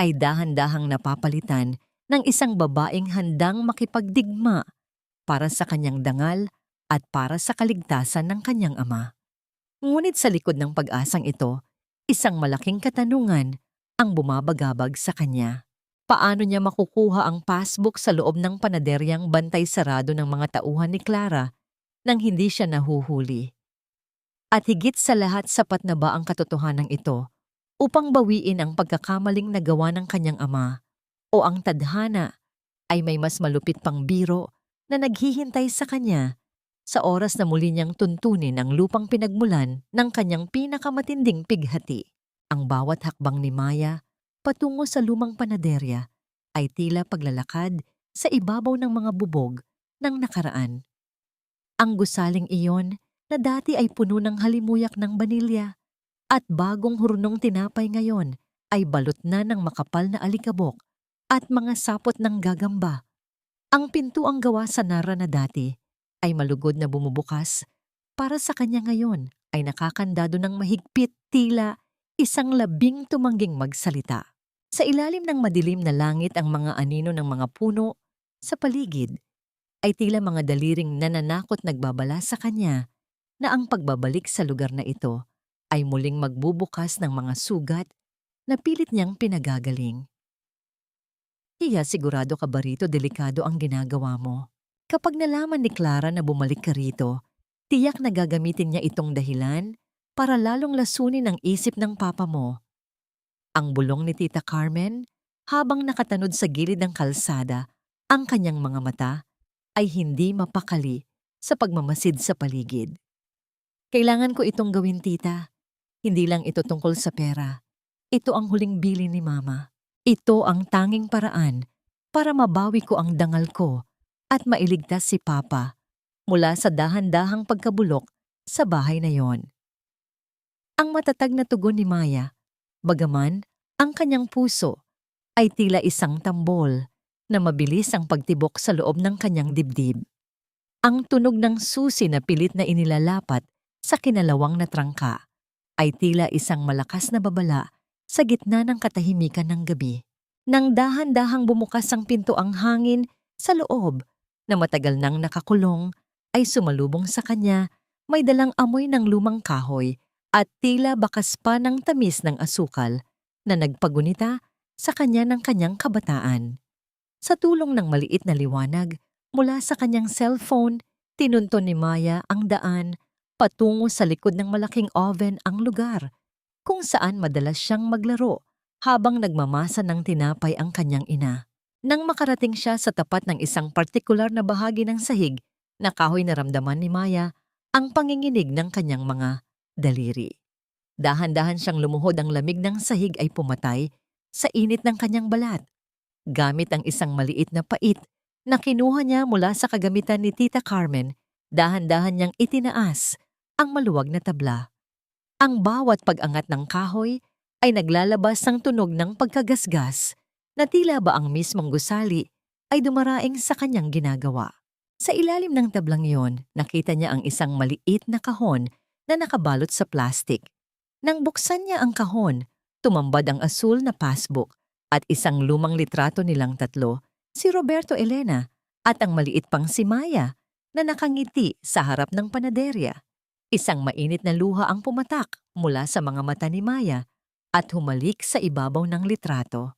Speaker 1: ay dahan-dahang napapalitan ng isang babaeng handang makipagdigma para sa kanyang dangal at para sa kaligtasan ng kanyang ama. Ngunit sa likod ng pag-asang ito, isang malaking katanungan ang bumabagabag sa kanya. Paano niya makukuha ang passbook sa loob ng panaderyang bantay sarado ng mga tauhan ni Clara nang hindi siya nahuhuli. At higit sa lahat sapat na ba ang katotohanan ito upang bawiin ang pagkakamaling nagawa ng kanyang ama o ang tadhana ay may mas malupit pang biro na naghihintay sa kanya sa oras na muli niyang tuntunin ang lupang pinagmulan ng kanyang pinakamatinding pighati. Ang bawat hakbang ni Maya patungo sa lumang panaderya ay tila paglalakad sa ibabaw ng mga bubog ng nakaraan. Ang gusaling iyon na dati ay puno ng halimuyak ng banilya at bagong hurnong tinapay ngayon ay balot na ng makapal na alikabok at mga sapot ng gagamba. Ang pintuang gawa sa nara na dati ay malugod na bumubukas para sa kanya ngayon ay nakakandado ng mahigpit tila isang labing tumangging magsalita. Sa ilalim ng madilim na langit ang mga anino ng mga puno sa paligid ay tila mga daliring nananakot nagbabala sa kanya na ang pagbabalik sa lugar na ito ay muling magbubukas ng mga sugat na pilit niyang pinagagaling. Hiya, sigurado ka ba rito delikado ang ginagawa mo? Kapag nalaman ni Clara na bumalik ka rito, tiyak na gagamitin niya itong dahilan para lalong lasunin ang isip ng papa mo. Ang bulong ni Tita Carmen habang nakatanod sa gilid ng kalsada, ang kanyang mga mata ay hindi mapakali sa pagmamasid sa paligid. Kailangan ko itong gawin, tita. Hindi lang ito tungkol sa pera. Ito ang huling bilin ni mama. Ito ang tanging paraan para mabawi ko ang dangal ko at mailigtas si papa mula sa dahan-dahang pagkabulok sa bahay na yon. Ang matatag na tugon ni Maya, bagaman ang kanyang puso ay tila isang tambol na mabilis ang pagtibok sa loob ng kanyang dibdib. Ang tunog ng susi na pilit na inilalapat sa kinalawang na trangka ay tila isang malakas na babala sa gitna ng katahimikan ng gabi. Nang dahan-dahang bumukas ang pinto ang hangin sa loob na matagal nang nakakulong ay sumalubong sa kanya may dalang amoy ng lumang kahoy at tila bakas pa ng tamis ng asukal na nagpagunita sa kanya ng kanyang kabataan. Sa tulong ng maliit na liwanag mula sa kanyang cellphone, tinunton ni Maya ang daan patungo sa likod ng malaking oven ang lugar kung saan madalas siyang maglaro habang nagmamasa ng tinapay ang kanyang ina. Nang makarating siya sa tapat ng isang partikular na bahagi ng sahig, na kahoy naramdaman ni Maya ang panginginig ng kanyang mga daliri. Dahan-dahan siyang lumuhod, ang lamig ng sahig ay pumatay sa init ng kanyang balat. Gamit ang isang maliit na pait na kinuha niya mula sa kagamitan ni Tita Carmen, dahan-dahan niyang itinaas ang maluwag na tabla. Ang bawat pag-angat ng kahoy ay naglalabas ng tunog ng pagkagasgas na tila ba ang mismong gusali ay dumaraing sa kanyang ginagawa. Sa ilalim ng tablang iyon, nakita niya ang isang maliit na kahon na nakabalot sa plastik. Nang buksan niya ang kahon, tumambad ang asul na passbook at isang lumang litrato nilang tatlo, si Roberto Elena at ang maliit pang si Maya na nakangiti sa harap ng panaderya. Isang mainit na luha ang pumatak mula sa mga mata ni Maya at humalik sa ibabaw ng litrato.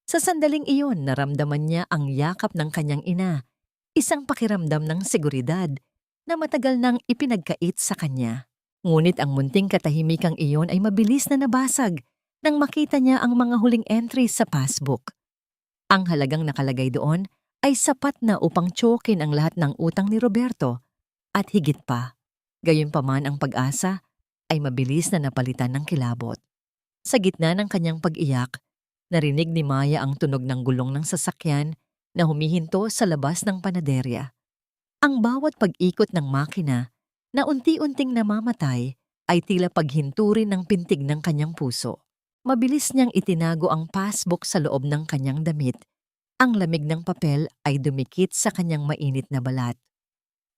Speaker 1: Sa sandaling iyon, naramdaman niya ang yakap ng kanyang ina, isang pakiramdam ng seguridad na matagal nang ipinagkait sa kanya. Ngunit ang munting katahimikang iyon ay mabilis na nabasag nang makita niya ang mga huling entries sa passbook. Ang halagang nakalagay doon ay sapat na upang tsokin ang lahat ng utang ni Roberto at higit pa. Gayunpaman ang pag-asa ay mabilis na napalitan ng kilabot. Sa gitna ng kanyang pag-iyak, narinig ni Maya ang tunog ng gulong ng sasakyan na humihinto sa labas ng panaderya. Ang bawat pag-ikot ng makina na unti-unting namamatay ay tila paghinturin ng pintig ng kanyang puso. Mabilis niyang itinago ang passbook sa loob ng kanyang damit. Ang lamig ng papel ay dumikit sa kanyang mainit na balat.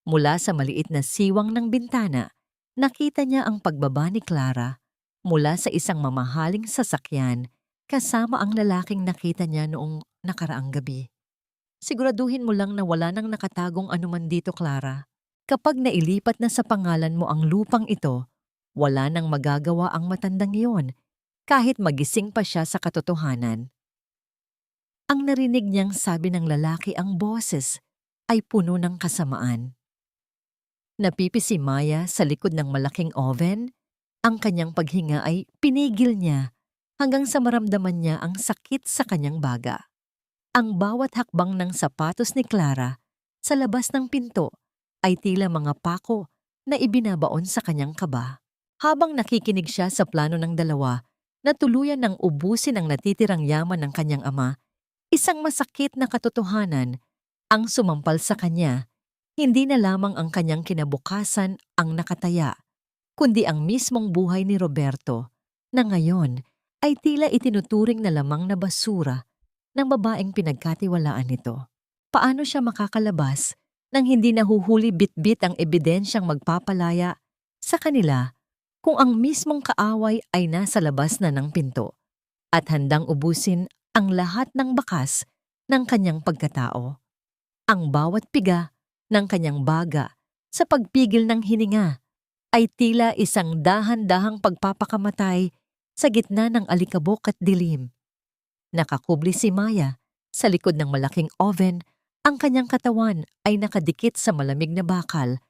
Speaker 1: Mula sa maliit na siwang ng bintana, nakita niya ang pagbaba ni Clara mula sa isang mamahaling sasakyan kasama ang lalaking nakita niya noong nakaraang gabi. Siguraduhin mo lang na wala nang nakatagong anuman dito, Clara. Kapag nailipat na sa pangalan mo ang lupang ito, wala nang magagawa ang matandang iyon kahit magising pa siya sa katotohanan. Ang narinig niyang sabi ng lalaki, ang boses ay puno ng kasamaan. Napipi si Maya sa likod ng malaking oven. Ang kanyang paghinga ay pinigil niya hanggang sa maramdaman niya ang sakit sa kanyang baga. Ang bawat hakbang ng sapatos ni Clara sa labas ng pinto ay tila mga pako na ibinabaon sa kanyang kaba. Habang nakikinig siya sa plano ng dalawa na tuluyan ng ubusin ang natitirang yaman ng kanyang ama, isang masakit na katotohanan ang sumampal sa kanya. Hindi na lamang ang kanyang kinabukasan ang nakataya, kundi ang mismong buhay ni Roberto na ngayon ay tila itinuturing na lamang na basura ng babaeng pinagkatiwalaan nito. Paano siya makakalabas nang hindi nahuhuli bitbit ang ebidensyang magpapalaya sa kanila kung ang mismong kaaway ay nasa labas na ng pinto at handang ubusin ang lahat ng bakas ng kanyang pagkatao? Ang bawat piga ng kanyang baga sa pagpigil ng hininga ay tila isang dahan-dahang pagpapakamatay sa gitna ng alikabok at dilim. Nakakubli si Maya sa likod ng malaking oven. Ang kanyang katawan ay nakadikit sa malamig na bakal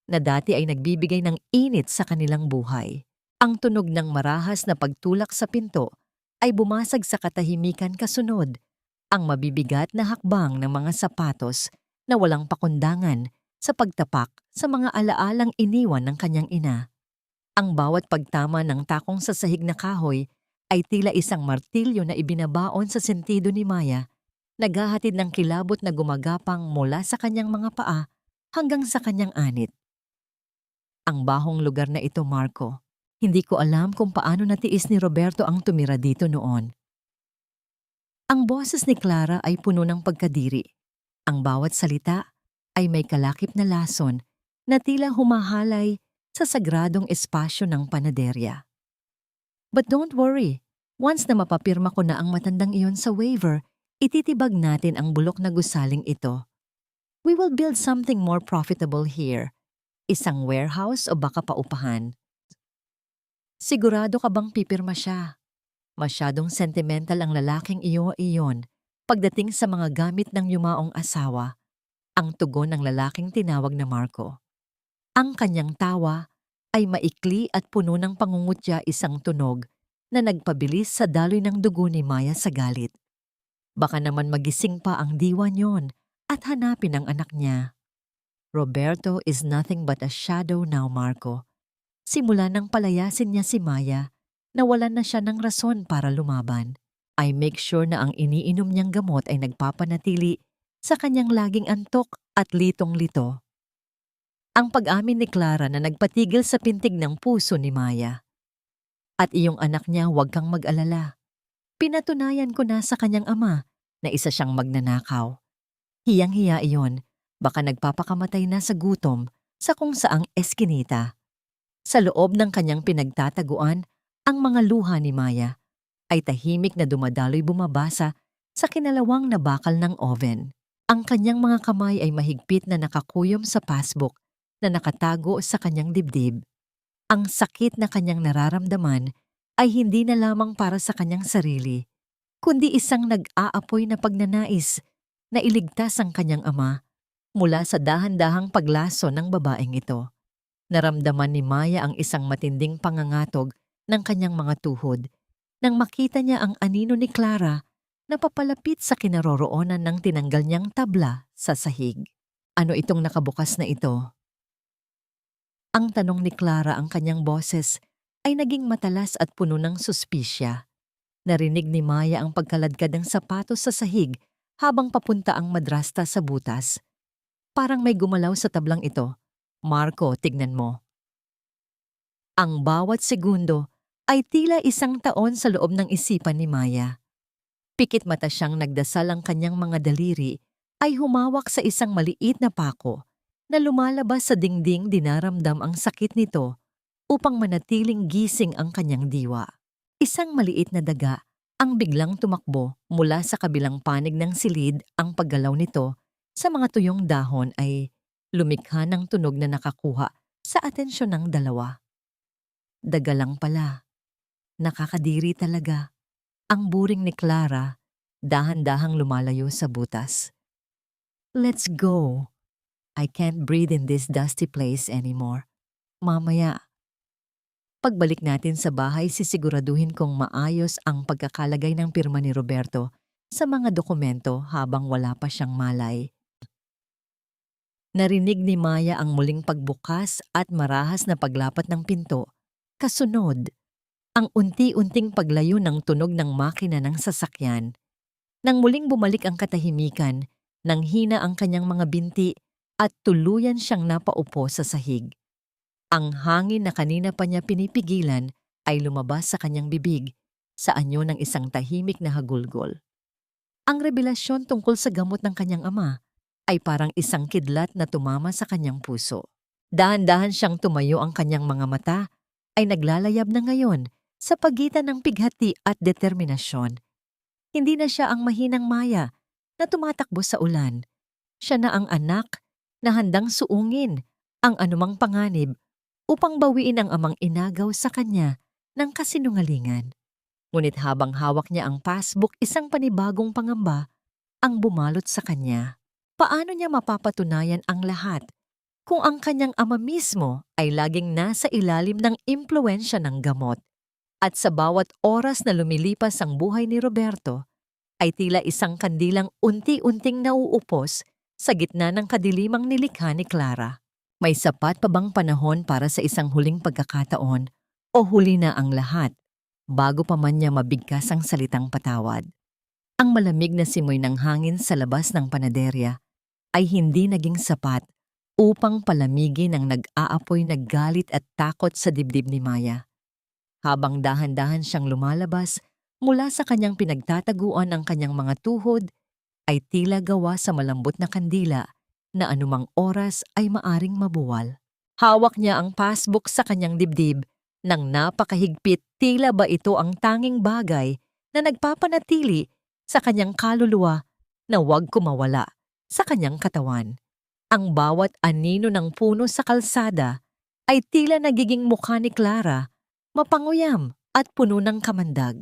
Speaker 1: na dati ay nagbibigay ng init sa kanilang buhay. Ang tunog ng marahas na pagtulak sa pinto ay bumasag sa katahimikan kasunod ang mabibigat na hakbang ng mga sapatos na walang pakundangan sa pagtapak sa mga alaalang iniwan ng kanyang ina. Ang bawat pagtama ng takong sa sahig na kahoy ay tila isang martilyo na ibinabaon sa sentido ni Maya, naghahatid ng kilabot na gumagapang mula sa kanyang mga paa hanggang sa kanyang anit. Ang bahong lugar na ito, Marco. Hindi ko alam kung paano natiis ni Roberto ang tumira dito noon. Ang boses ni Clara ay puno ng pagkadiri. Ang bawat salita ay may kalakip na lason na tila humahalay sa sagradong espasyo ng panaderya. But don't worry, once na mapapirma ko na ang matandang iyon sa waiver, ititibag natin ang bulok na gusaling ito. We will build something more profitable here. Isang warehouse o baka paupahan. Sigurado ka bang pipirma siya? Masyadong sentimental ang lalaking iyon pagdating sa mga gamit ng yumaong asawa. Ang tugon ng lalaking tinawag na Marco. Ang kanyang tawa ay maikli at puno ng pangungutya, isang tunog na nagpabilis sa daloy ng dugo ni Maya sa galit. Baka naman magising pa ang diwa niyon at hanapin ang anak niya. Roberto is nothing but a shadow now, Marco. Simula nang palayasin niya si Maya, nawalan na siya ng rason para lumaban. I make sure na ang iniinom niyang gamot ay nagpapanatili sa kanyang laging antok at litong-lito. Ang pag-amin ni Clara na nagpatigil sa pintig ng puso ni Maya. At iyong anak niya, huwag kang mag-alala. Pinatunayan ko na sa kanyang ama na isa siyang magnanakaw. Hiyang-hiya iyon, baka nagpapakamatay na sa gutom sa kung saang eskinita. Sa loob ng kanyang pinagtataguan, ang mga luha ni Maya ay tahimik na dumadaloy bumabasa sa kinalawang na bakal ng oven. Ang kanyang mga kamay ay mahigpit na nakakuyom sa passbook na nakatago sa kanyang dibdib. Ang sakit na kanyang nararamdaman ay hindi na lamang para sa kanyang sarili, kundi isang nag-aapoy na pagnanais na iligtas ang kanyang ama mula sa dahan-dahang paglaso ng babaeng ito. Naramdaman ni Maya ang isang matinding pangangatog ng kanyang mga tuhod nang makita niya ang anino ni Clara na papalapit sa kinaroroonan ng tinanggal niyang tabla sa sahig. Ano itong nakabukas na ito? Ang tanong ni Clara, ang kanyang boses ay naging matalas at puno ng suspisya. Narinig ni Maya ang pagkaladkad ng sapatos sa sahig habang papunta ang madrasta sa butas. Parang may gumalaw sa tablang ito. Marco, tignan mo. Ang bawat segundo ay tila isang taon sa loob ng isipan ni Maya. Pikit mata siyang nagdasal, ang kanyang mga daliri ay humawak sa isang maliit na pako na lumalabas sa dingding. Dinaramdam ang sakit nito upang manatiling gising ang kanyang diwa. Isang maliit na daga ang biglang tumakbo mula sa kabilang panig ng silid. Ang paggalaw nito sa mga tuyong dahon ay lumikha ng tunog na nakakuha sa atensyon ng dalawa. Daga lang pala. Nakakadiri talaga. Ang buring ni Clara, dahan-dahang lumalayo sa butas. Let's go. I can't breathe in this dusty place anymore. Mamaya, pagbalik natin sa bahay, sisiguraduhin kong maayos ang pagkakalagay ng pirma ni Roberto sa mga dokumento habang wala pa siyang malay. Narinig ni Maya ang muling pagbukas at marahas na paglapat ng pinto. Kasunod, ang unti-unting paglayo ng tunog ng makina ng sasakyan. Nang muling bumalik ang katahimikan, nang hina ang kanyang mga binti at tuluyan siyang napaupo sa sahig. Ang hangin na kanina pa niya pinipigilan ay lumabas sa kanyang bibig sa anyo ng isang tahimik na hagulgol. Ang revelasyon tungkol sa gamot ng kanyang ama ay parang isang kidlat na tumama sa kanyang puso. Dahan-dahan siyang tumayo, ang kanyang mga mata ay naglalayab na ngayon sa pagitan ng pighati at determinasyon. Hindi na siya ang mahinang Maya na tumatakbo sa ulan. Siya na ang anak na handang suungin ang anumang panganib upang bawiin ang amang inagaw sa kanya ng kasinungalingan. Ngunit habang hawak niya ang passbook, isang panibagong pangamba ang bumalot sa kanya. Paano niya mapapatunayan ang lahat kung ang kanyang ama mismo ay laging nasa ilalim ng impluwensya ng gamot? At sa bawat oras na lumilipas ang buhay ni Roberto, ay tila isang kandilang unti-unting nauupos sa gitna ng kadilimang nilikha ni Clara. May sapat pa bang panahon para sa isang huling pagkakataon o huli na ang lahat bago pa man niya mabigkas ang salitang patawad? Ang malamig na simoy ng hangin sa labas ng panaderya ay hindi naging sapat upang palamigin ang nag-aapoy na galit at takot sa dibdib ni Maya. Habang dahan-dahan siyang lumalabas mula sa kanyang pinagtataguan, ang kanyang mga tuhod ay tila gawa sa malambot na kandila na anumang oras ay maaring mabuwal. Hawak niya ang passbook sa kanyang dibdib nang napakahigpit, tila ba ito ang tanging bagay na nagpapanatili sa kanyang kaluluwa na huwag kumawala sa kanyang katawan. Ang bawat anino ng puno sa kalsada ay tila nagiging mukha ni Clara, mapanguyam at puno ng kamandag.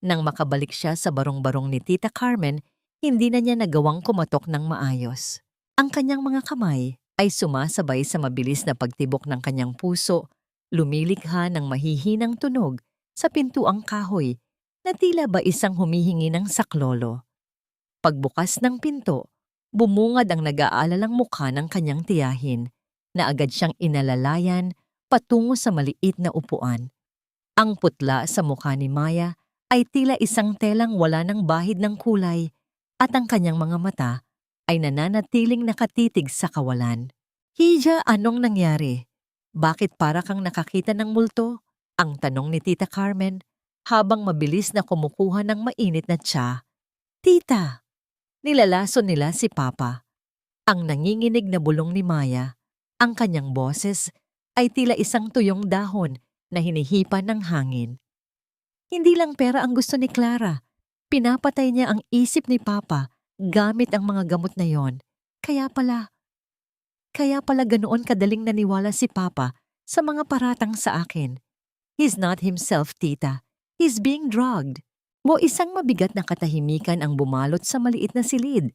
Speaker 1: Nang makabalik siya sa barong-barong ni Tita Carmen, hindi na niya nagawang kumatok ng maayos. Ang kanyang mga kamay ay sumasabay sa mabilis na pagtibok ng kanyang puso, lumilikha ng mahihinang tunog sa pintuang kahoy na tila ba isang humihingi ng saklolo. Pagbukas ng pinto, bumungad ang nag-aalalang mukha ng kanyang tiyahin na agad siyang inalalayan patungo sa maliit na upuan. Ang putla sa mukha ni Maya ay tila isang telang wala ng bahid ng kulay at ang kanyang mga mata ay nananatiling nakatitig sa kawalan. Hija, anong nangyari? Bakit para kang nakakita ng multo? Ang tanong ni Tita Carmen habang mabilis na kumukuha ng mainit na tsa. Tita! Nilalason nila si Papa. Ang nanginginig na bulong ni Maya, ang kanyang boses ay tila isang tuyong dahon na hinihipa ng hangin. Hindi lang pera ang gusto ni Clara. Pinapatay niya ang isip ni Papa gamit ang mga gamot na yon. Kaya pala ganoon kadaling naniwala si Papa sa mga paratang sa akin. He's not himself, Tita. He's being drugged. Isang mabigat na katahimikan ang bumalot sa maliit na silid.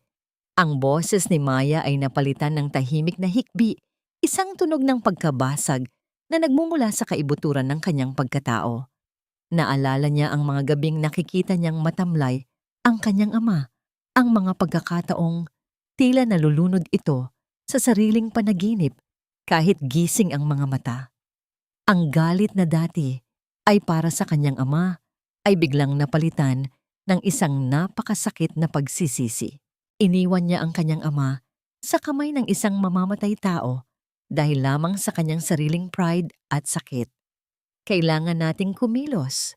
Speaker 1: Ang boses ni Maya ay napalitan ng tahimik na hikbi, isang tunog ng pagkabasag na nagmumula sa kaibuturan ng kanyang pagkatao. Naalala niya ang mga gabing nakikita niyang matamlay ang kanyang ama, ang mga pagkakataong tila nalulunod ito sa sariling panaginip kahit gising ang mga mata. Ang galit na dati ay para sa kanyang ama ay biglang napalitan ng isang napakasakit na pagsisisi. Iniwan niya ang kanyang ama sa kamay ng isang mamamatay tao dahil lamang sa kanyang sariling pride at sakit. Kailangan nating kumilos.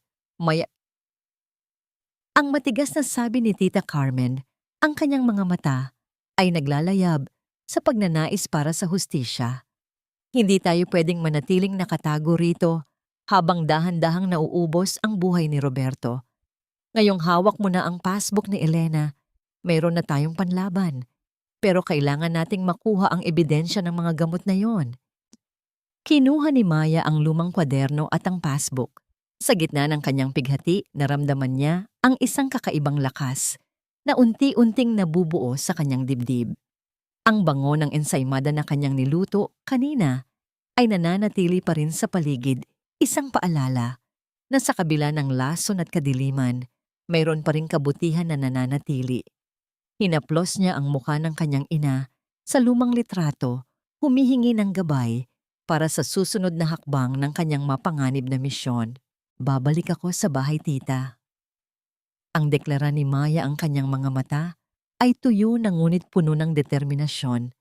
Speaker 1: Ang matigas na sabi ni Tita Carmen, ang kanyang mga mata ay naglalayab sa pagnanais para sa hustisya. Hindi tayo pwedeng manatiling nakatago rito habang dahan-dahang nauubos ang buhay ni Roberto. Ngayong hawak mo na ang passbook ni Elena, mayroon na tayong panlaban. Pero kailangan nating makuha ang ebidensya ng mga gamot na yon. Kinuha ni Maya ang lumang kwaderno at ang passbook. Sa gitna ng kanyang pighati, naramdaman niya ang isang kakaibang lakas na unti-unting nabubuo sa kanyang dibdib. Ang bango ng ensaymada na kanyang niluto kanina ay nananatili pa rin sa paligid, isang paalala na sa kabila ng lason at kadiliman, mayroon pa ring kabutihan na nananatili. Hinaplos niya ang mukha ng kanyang ina sa lumang litrato, humihingi ng gabay para sa susunod na hakbang ng kanyang mapanganib na misyon. Babalik ako sa bahay, tita. Ang deklara ni Maya, ang kanyang mga mata ay tuyo na ngunit puno ng determinasyon.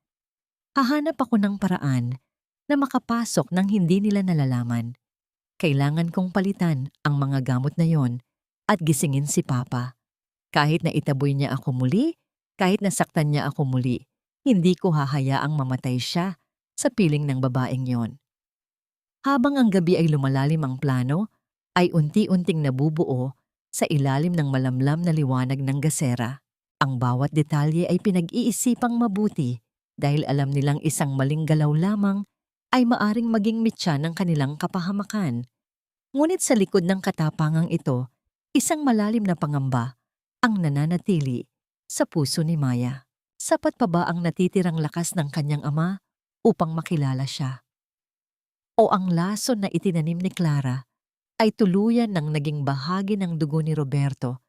Speaker 1: Hahanap ako ng paraan na makapasok nang hindi nila nalalaman. Kailangan kong palitan ang mga gamot na yon at gisingin si Papa. Kahit na itaboy niya ako muli, kahit nasaktan niya ako muli, hindi ko hahayaang mamatay siya sa piling ng babaeng yon. Habang ang gabi ay lumalalim, ang plano ay unti-unting nabubuo sa ilalim ng malamlam na liwanag ng gasera. Ang bawat detalye ay pinag-iisipang mabuti dahil alam nilang isang maling galaw lamang ay maaring maging mitya ng kanilang kapahamakan. Ngunit sa likod ng katapangang ito, isang malalim na pangamba ang nananatili sa puso ni Maya. Sapat pa ba ang natitirang lakas ng kanyang ama upang makilala siya? O ang lason na itinanim ni Clara ay tuluyan ng naging bahagi ng dugo ni Roberto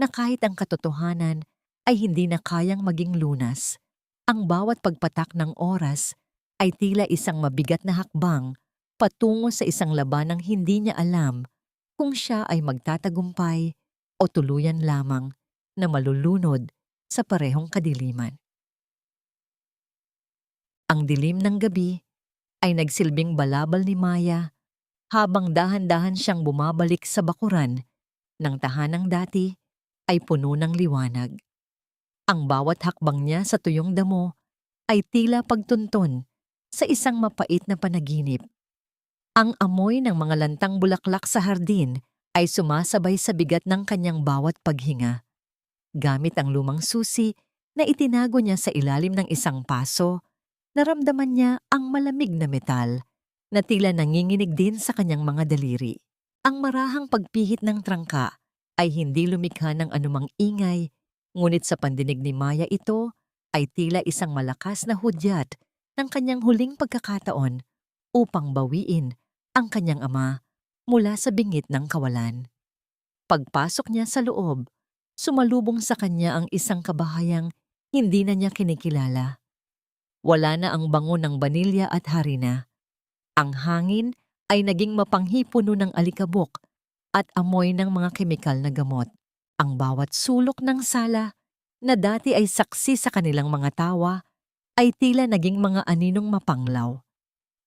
Speaker 1: na kahit ang katotohanan ay hindi na kayang maging lunas? Ang bawat pagpatak ng oras ay tila isang mabigat na hakbang patungo sa isang labanang hindi niya alam kung siya ay magtatagumpay o tuluyan lamang na malulunod sa parehong kadiliman. Ang dilim ng gabi ay nagsilbing balabal ni Maya habang dahan-dahan siyang bumabalik sa bakuran ng tahanang dati ay puno ng liwanag. Ang bawat hakbang niya sa tuyong damo ay tila pagtunton sa isang mapait na panaginip. Ang amoy ng mga lantang bulaklak sa hardin ay sumasabay sa bigat ng kanyang bawat paghinga. Gamit ang lumang susi na itinago niya sa ilalim ng isang paso, naramdaman niya ang malamig na metal na tila nanginginig din sa kanyang mga daliri. Ang marahang pagpihit ng trangka ay hindi lumikha ng anumang ingay, ngunit sa pandinig ni Maya ito ay tila isang malakas na hudyat ng kanyang huling pagkakataon upang bawiin ang kanyang ama mula sa bingit ng kawalan. Pagpasok niya sa loob, sumalubong sa kanya ang isang kabahayang hindi na niya kinikilala. Wala na ang bango ng banilya at harina. Ang hangin ay naging mapanghipuno ng alikabok at amoy ng mga kemikal na gamot. Ang bawat sulok ng sala na dati ay saksi sa kanilang mga tawa ay tila naging mga aninong mapanglaw.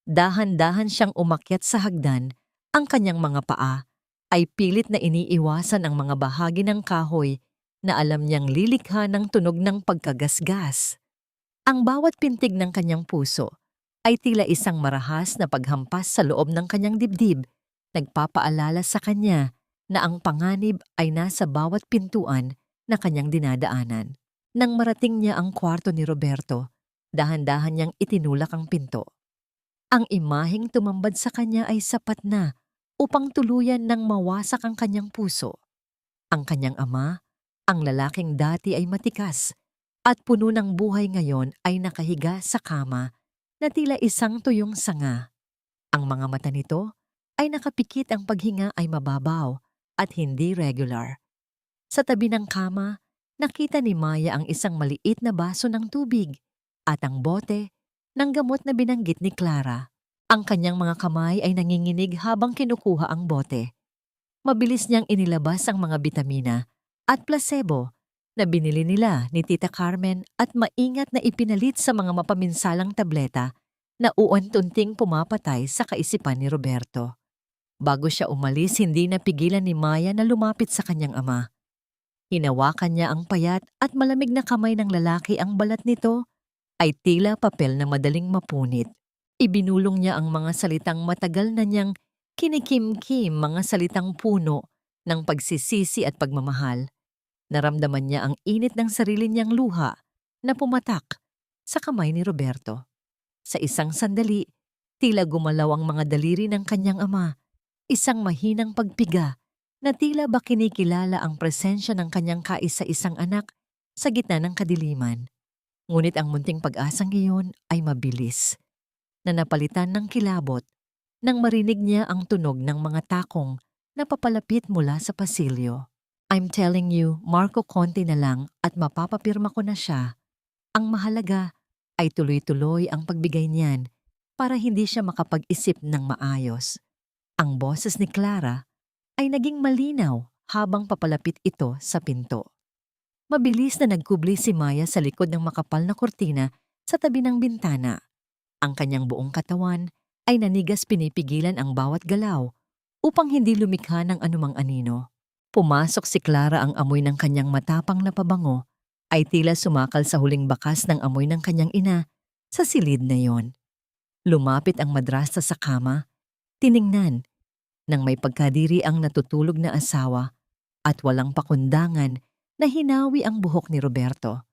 Speaker 1: Dahan-dahan siyang umakyat sa hagdan, ang kanyang mga paa ay pilit na iniiwasan ang mga bahagi ng kahoy na alam niyang lilikha ng tunog ng pagkagasgas. Ang bawat pintig ng kanyang puso ay tila isang marahas na paghampas sa loob ng kanyang dibdib, nagpapaalala sa kanya na ang panganib ay nasa bawat pintuan na kanyang dinadaanan. Nang marating niya ang kwarto ni Roberto, dahan-dahan niyang itinulak ang pinto. Ang imaheng tumambad sa kanya ay sapat na upang tuluyan ng mawasak ang kanyang puso. Ang kanyang ama, ang lalaking dati ay matikas at puno ng buhay, ngayon ay nakahiga sa kama na tila isang tuyong sanga. Ang mga mata nito ay nakapikit, ang paghinga ay mababaw at hindi regular. Sa tabi ng kama, nakita ni Maya ang isang maliit na baso ng tubig at ang bote ng gamot na binanggit ni Clara. Ang kanyang mga kamay ay nanginginig habang kinukuha ang bote. Mabilis niyang inilabas ang mga bitamina at placebo na binili nila ni Tita Carmen at maingat na ipinalit sa mga mapaminsalang tableta na uuntunting pumapatay sa kaisipan ni Roberto. Bago siya umalis, hindi napigilan ni Maya na lumapit sa kanyang ama. Hinawakan niya ang payat at malamig na kamay ng lalaki. Ang balat nito ay tila papel na madaling mapunit. Ibinulong niya ang mga salitang matagal na niyang kinikimkim, mga salitang puno ng pagsisisi at pagmamahal. Naramdaman niya ang init ng sarili niyang luha na pumatak sa kamay ni Roberto. Sa isang sandali, tila gumalaw ang mga daliri ng kanyang ama. Isang mahinang pagpiga na tila ba kinikilala ang presensya ng kanyang kaisa-isang anak sa gitna ng kadiliman. Ngunit ang munting pag-asang iyon ay mabilis, na napalitan ng kilabot nang marinig niya ang tunog ng mga takong na papalapit mula sa pasilyo. I'm telling you, Marco, konti na lang at mapapapirma ko na siya. Ang mahalaga ay tuloy-tuloy ang pagbigay niyan para hindi siya makapag-isip ng maayos. Ang boses ni Clara ay naging malinaw habang papalapit ito sa pinto. Mabilis na nagkubli si Maya sa likod ng makapal na kurtina sa tabi ng bintana. Ang kanyang buong katawan ay nanigas, pinipigilan ang bawat galaw upang hindi lumikha ng anumang anino. Pumasok si Clara, ang amoy ng kanyang matapang na pabango ay tila sumakal sa huling bakas ng amoy ng kanyang ina sa silid na yon. Lumapit ang madrasta sa kama, tiningnan nang may pagkadiri ang natutulog na asawa at walang pakundangan na hinawi ang buhok ni Roberto.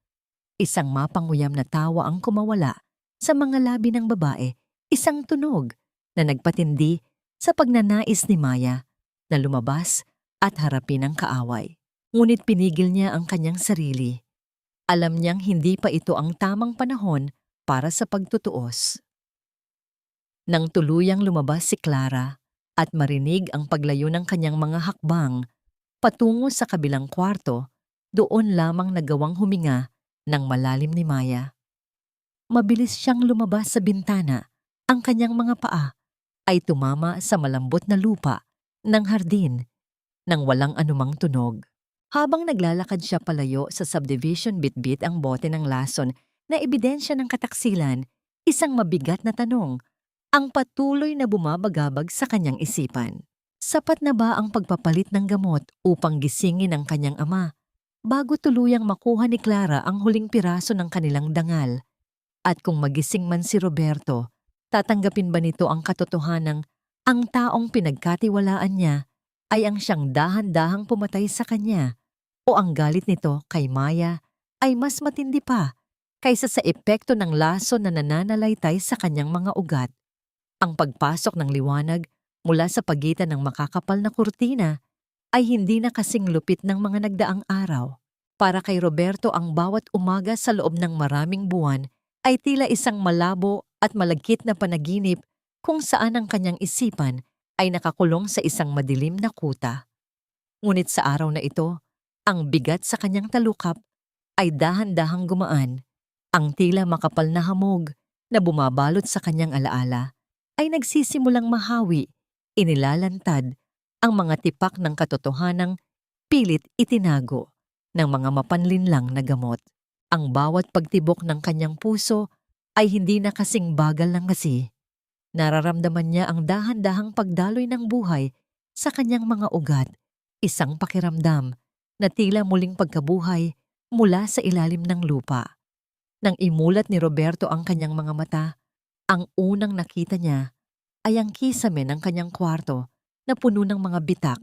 Speaker 1: Isang mapanguyam na tawa ang kumawala sa mga labi ng babae, isang tunog na nagpatindi sa pagnanais ni Maya na lumabas at harapin ang kaaway. Ngunit pinigil niya ang kanyang sarili. Alam niyang hindi pa ito ang tamang panahon para sa pagtutuos. Nang tuluyang lumabas si Clara at marinig ang paglayo ng kanyang mga hakbang patungo sa kabilang kwarto, doon lamang nagawang huminga ng malalim ni Maya. Mabilis siyang lumabas sa bintana. Ang kanyang mga paa ay tumama sa malambot na lupa ng hardin nang walang anumang tunog. Habang naglalakad siya palayo sa subdivision, bitbit ang bote ng lason na ebidensya ng kataksilan, isang mabigat na tanong ang patuloy na bumabagabag sa kanyang isipan. Sapat na ba ang pagpapalit ng gamot upang gisingin ang kanyang ama bago tuluyang makuha ni Clara ang huling piraso ng kanilang dangal? At kung magising man si Roberto, tatanggapin ba nito ang katotohanang ang taong pinagkatiwalaan niya ay ang siyang dahan-dahang pumatay sa kanya, o ang galit nito kay Maya ay mas matindi pa kaysa sa epekto ng laso na nananalaytay sa kanyang mga ugat? Ang pagpasok ng liwanag mula sa pagitan ng makakapal na kurtina ay hindi na kasing lupit ng mga nagdaang araw. Para kay Roberto, ang bawat umaga sa loob ng maraming buwan ay tila isang malabo at malagkit na panaginip kung saan ang kanyang isipan ay nakakulong sa isang madilim na kuta. Ngunit sa araw na ito, ang bigat sa kanyang talukap ay dahan-dahang gumaan. Ang tila makapal na hamog na bumabalot sa kanyang alaala ay nagsisimulang mahawi, inilalantad ang mga tipak ng katotohanang pilit itinago ng mga mapanlinlang na gamot. Ang bawat pagtibok ng kanyang puso ay hindi na kasing bagal ng ngasi. Nararamdaman niya ang dahan-dahang pagdaloy ng buhay sa kanyang mga ugat, isang pakiramdam na tila muling pagkabuhay mula sa ilalim ng lupa. Nang imulat ni Roberto ang kanyang mga mata, ang unang nakita niya ay ang kisame ng kanyang kwarto na puno ng mga bitak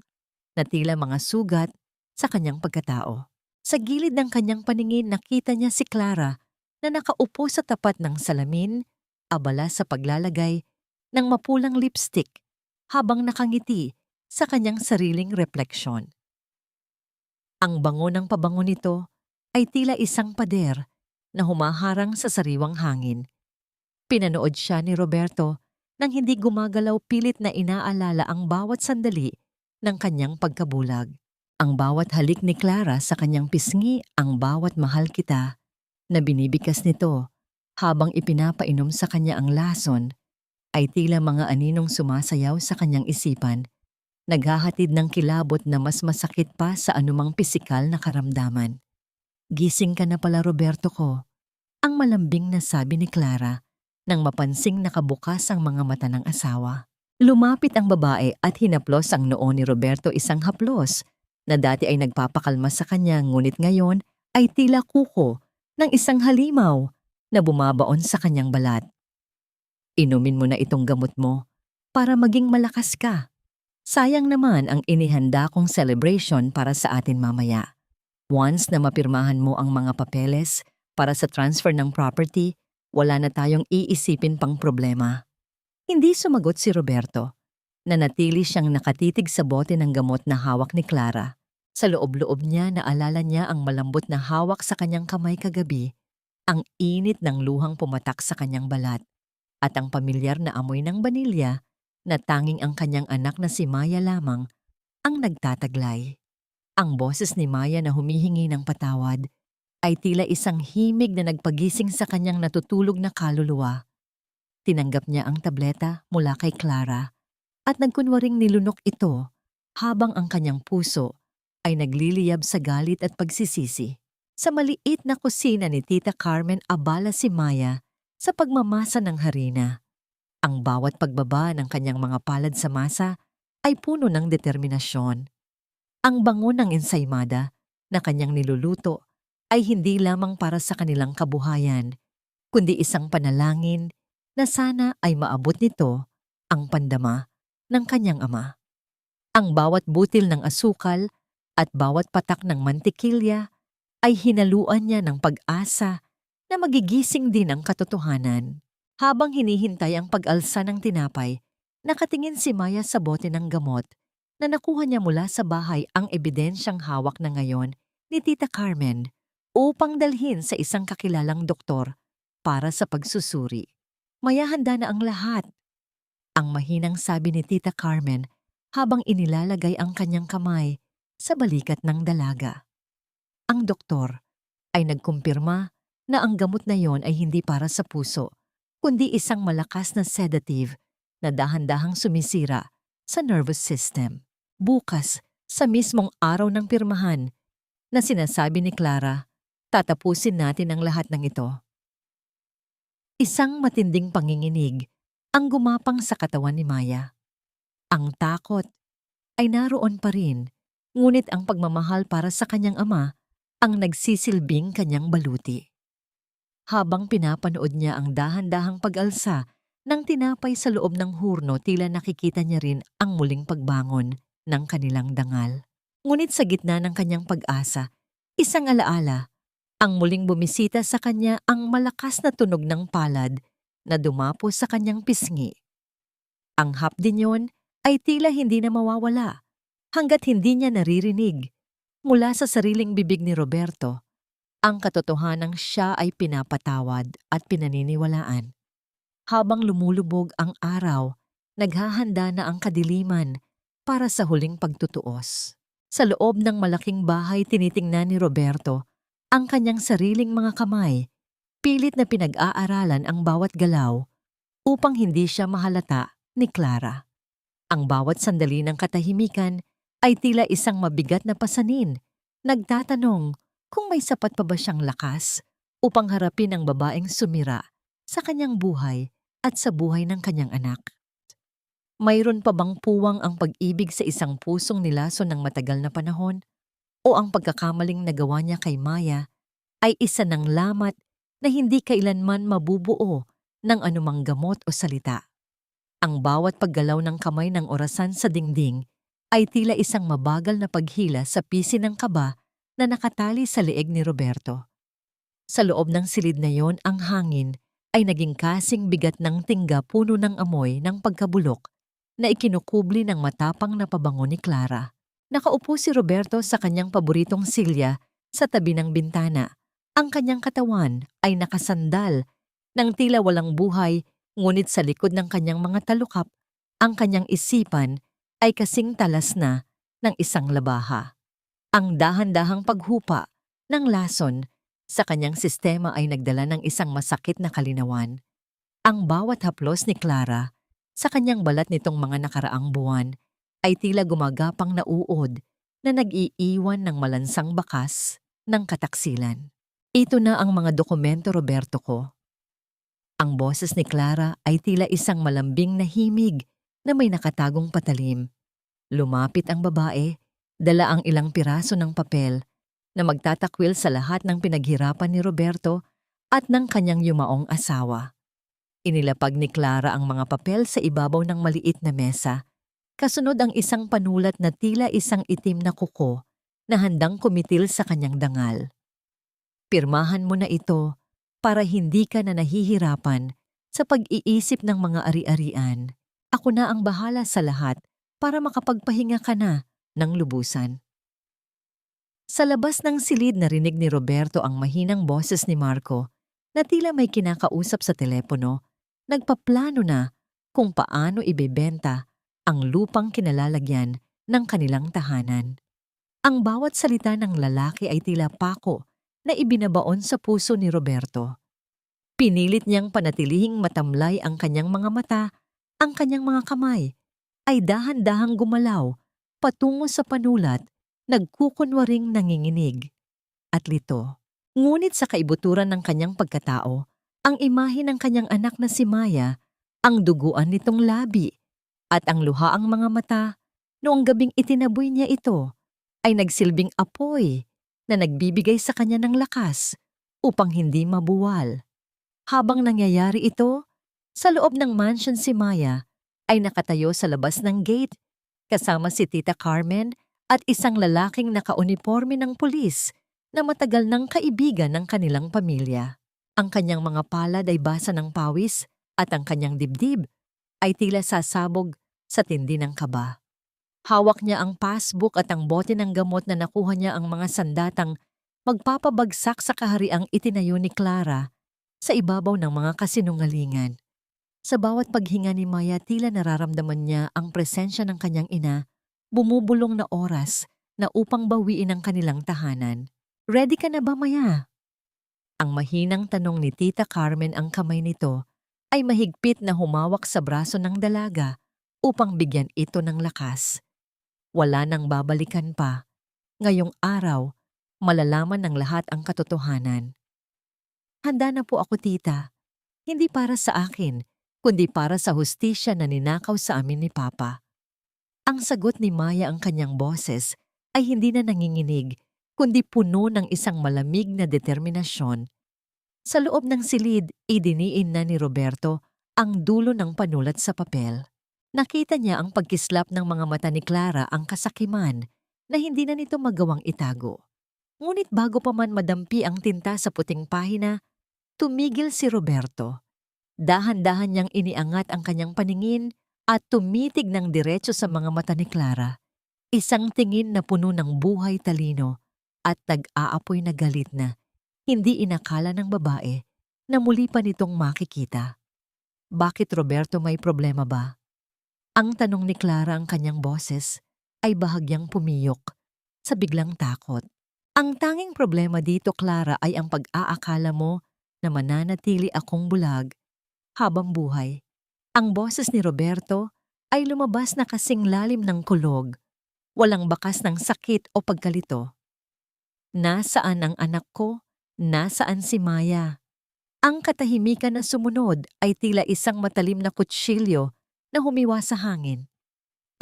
Speaker 1: na tila mga sugat sa kanyang pagkatao. Sa gilid ng kanyang paningin, nakita niya si Clara na nakaupo sa tapat ng salamin, abala sa paglalagay ng mapulang lipstick habang nakangiti sa kanyang sariling refleksyon. Ang bango ng pabango nito ay tila isang pader na humaharang sa sariwang hangin. Pinanood siya ni Roberto nang hindi gumagalaw, pilit na inaalala ang bawat sandali ng kanyang pagkabulag. Ang bawat halik ni Clara sa kanyang pisngi, ang bawat mahal kita na binibikas nito habang ipinapainom sa kanya ang lason ay tila mga aninong sumasayaw sa kanyang isipan, naghahatid ng kilabot na mas masakit pa sa anumang pisikal na karamdaman. Gising ka na pala, Roberto ko, ang malambing na sabi ni Clara nang mapansing nakabukas ang mga mata ng asawa. Lumapit ang babae at hinaplos ang noo ni Roberto, isang haplos na dati ay nagpapakalma sa kanya, ngunit ngayon ay tila kuko ng isang halimaw na bumabaon sa kanyang balat. Inumin mo na itong gamot mo para maging malakas ka. Sayang naman ang inihanda kong celebration para sa atin mamaya. Once na mapirmahan mo ang mga papeles para sa transfer ng property, wala na tayong iisipin pang problema. Hindi sumagot si Roberto. Nanatili siyang nakatitig sa bote ng gamot na hawak ni Clara. Sa loob-loob niya, naalala niya ang malambot na hawak sa kanyang kamay kagabi, Ang init ng luhang pumatak sa kanyang balat at ang pamilyar na amoy ng banilya na tanging ang kanyang anak na si Maya lamang ang nagtataglay. Ang boses ni Maya na humihingi ng patawad ay tila isang himig na nagpagising sa kanyang natutulog na kaluluwa. Tinanggap niya ang tableta mula kay Clara at nagkunwaring nilunok ito habang ang kanyang puso ay nagliliyab sa galit at pagsisisi. Sa maliit na kusina ni Tita Carmen, abala si Maya sa pagmamasa ng harina. Ang bawat pagbaba ng kanyang mga palad sa masa ay puno ng determinasyon. Ang bango ng ensaymada na kanyang niluluto ay hindi lamang para sa kanilang kabuhayan, kundi isang panalangin na sana ay maabot nito ang pandama ng kanyang ama. Ang bawat butil ng asukal at bawat patak ng mantikilya ay hinaluan niya ng pag-asa na magigising din ang katotohanan. Habang hinihintay ang pag-alsa ng tinapay, nakatingin si Maya sa bote ng gamot na nakuha niya mula sa bahay, ang ebidensyang hawak na ngayon ni Tita Carmen upang dalhin sa isang kakilalang doktor para sa pagsusuri. Maya, handa na ang lahat, ang mahinang sabi ni Tita Carmen habang inilalagay ang kanyang kamay sa balikat ng dalaga. Ang doktor ay nagkumpirma na ang gamot na yon ay hindi para sa puso, kundi isang malakas na sedative na dahan-dahang sumisira sa nervous system. Bukas, sa mismong araw ng pirmahan na sinasabi ni Clara, tatapusin natin ang lahat ng ito. Isang matinding panginginig ang gumapang sa katawan ni Maya. Ang takot ay naroon pa rin, ngunit ang pagmamahal para sa kanyang ama ang nagsisilbing kanyang baluti. Habang pinapanood niya ang dahan-dahang pag-alsa ng tinapay sa loob ng hurno, tila nakikita niya rin ang muling pagbangon ng kanilang dangal. Ngunit sa gitna ng kanyang pag-asa, isang alaala, ang muling bumisita sa kanya ang malakas na tunog ng palad na dumapo sa kanyang pisngi. Ang hapdi niyon ay tila hindi na mawawala hanggat hindi niya naririnig mula sa sariling bibig ni Roberto ang katotohanang siya ay pinapatawad at pinaniniwalaan. Habang lumulubog ang araw, naghahanda na ang kadiliman para sa huling pagtutuos. Sa loob ng malaking bahay, tinitingnan ni Roberto ang kanyang sariling mga kamay, pilit na pinag-aaralan ang bawat galaw upang hindi siya mahalata ni Clara. Ang bawat sandali ng katahimikan ay tila isang mabigat na pasanin, nagtatanong kung may sapat pa ba siyang lakas upang harapin ang babaeng sumira sa kanyang buhay at sa buhay ng kanyang anak. Mayroon pa bang puwang ang pag-ibig sa isang pusong nilason ng matagal na panahon? O ang pagkakamaling nagawa niya kay Maya ay isa ng lamat na hindi kailanman mabubuo ng anumang gamot o salita? Ang bawat paggalaw ng kamay ng orasan sa dingding ay tila isang mabagal na paghila sa pisi ng kaba na nakatali sa leeg ni Roberto. Sa loob ng silid na yon, ang hangin ay naging kasing bigat ng tingga, puno ng amoy ng pagkabulok na ikinukubli ng matapang na pabango ni Clara. Nakaupo si Roberto sa kanyang paboritong silya sa tabi ng bintana. Ang kanyang katawan ay nakasandal ng tila walang buhay, ngunit sa likod ng kanyang mga talukap, ang kanyang isipan ay kasing talas na ng isang labaha. Ang dahan-dahang paghupa ng lason sa kanyang sistema ay nagdala ng isang masakit na kalinawan. Ang bawat haplos ni Clara sa kanyang balat nitong mga nakaraang buwan ay tila gumagapang na uod na nag-iiwan ng malansang bakas ng kataksilan. Ito na ang mga dokumento, Roberto ko. Ang boses ni Clara ay tila isang malambing na himig na may nakatagong patalim. Lumapit ang babae, dala ang ilang piraso ng papel na magtatakwil sa lahat ng pinaghirapan ni Roberto at ng kanyang yumaong asawa. Inilapag ni Clara ang mga papel sa ibabaw ng maliit na mesa. Kasunod ang isang panulat na tila isang itim na kuko na handang kumitil sa kanyang dangal. Pirmahan mo na ito para hindi ka na nahihirapan sa pag-iisip ng mga ari-arian. Ako na ang bahala sa lahat para makapagpahinga ka na ng lubusan. Sa labas ng silid, narinig ni Roberto ang mahinang boses ni Marco na tila may kinakausap sa telepono, nagpaplano na kung paano ibebenta ang lupang kinalalagyan ng kanilang tahanan. Ang bawat salita ng lalaki ay tila pako na ibinabaon sa puso ni Roberto. Pinilit niyang panatilihing matamlay ang kanyang mga mata, ang kanyang mga kamay ay dahan-dahang gumalaw patungo sa panulat, nagkukunwaring nanginginig at lito. Ngunit sa kaibuturan ng kanyang pagkatao, ang imahe ng kanyang anak na si Maya, ang duguan nitong labi at ang luhaang mga mata noong gabing itinaboy niya ito ay nagsilbing apoy na nagbibigay sa kanya ng lakas upang hindi mabuwal. Habang nangyayari ito, sa loob ng mansion si Maya ay nakatayo sa labas ng gate kasama si Tita Carmen at isang lalaking nakauniporme ng pulis na matagal ng kaibigan ng kanilang pamilya. Ang kanyang mga palad ay basa ng pawis at ang kanyang dibdib ay tila sasabog sa tindi ng kaba. Hawak niya ang passbook at ang bote ng gamot na nakuha niya ang mga sandatang magpapabagsak sa kahariang itinayo ni Clara sa ibabaw ng mga kasinungalingan. Sa bawat paghinga ni Maya, tila nararamdaman niya ang presensya ng kanyang ina, bumubulong na oras na upang bawiin ang kanilang tahanan. "Ready ka na ba, Maya?" Ang mahinang tanong ni Tita Carmen, ang kamay nito ay mahigpit na humawak sa braso ng dalaga upang bigyan ito ng lakas. Wala nang babalikan pa. Ngayong araw, malalaman ng lahat ang katotohanan. "Handa na po ako, tita. Hindi para sa akin, kundi para sa hustisya na ninakaw sa amin ni Papa." Ang sagot ni Maya, ang kanyang boses, ay hindi na nanginginig, kundi puno ng isang malamig na determinasyon. Sa loob ng silid, idiniin na ni Roberto ang dulo ng panulat sa papel. Nakita niya ang pagkislap ng mga mata ni Clara, ang kasakiman na hindi na nito magawang itago. Ngunit bago pa man madampi ang tinta sa puting pahina, tumigil si Roberto. Dahan-dahan niyang iniangat ang kanyang paningin at tumitig ng diretso sa mga mata ni Clara. Isang tingin na puno ng buhay, talino at nag-aapoy na galit na hindi inakala ng babae na muli pa nitong makikita. "Bakit, Roberto, may problema ba?" Ang tanong ni Clara, ang kanyang boses ay bahagyang pumiyok sa biglang takot. "Ang tanging problema dito, Clara, ay ang pag-aakala mo na mananatili akong bulag habang buhay." Ang boses ni Roberto ay lumabas na kasing lalim ng kulog, walang bakas ng sakit o pagkalito. "Nasaan ang anak ko? Nasaan si Maya?" Ang katahimikan na sumunod ay tila isang matalim na kutsilyo na humiwa sa hangin.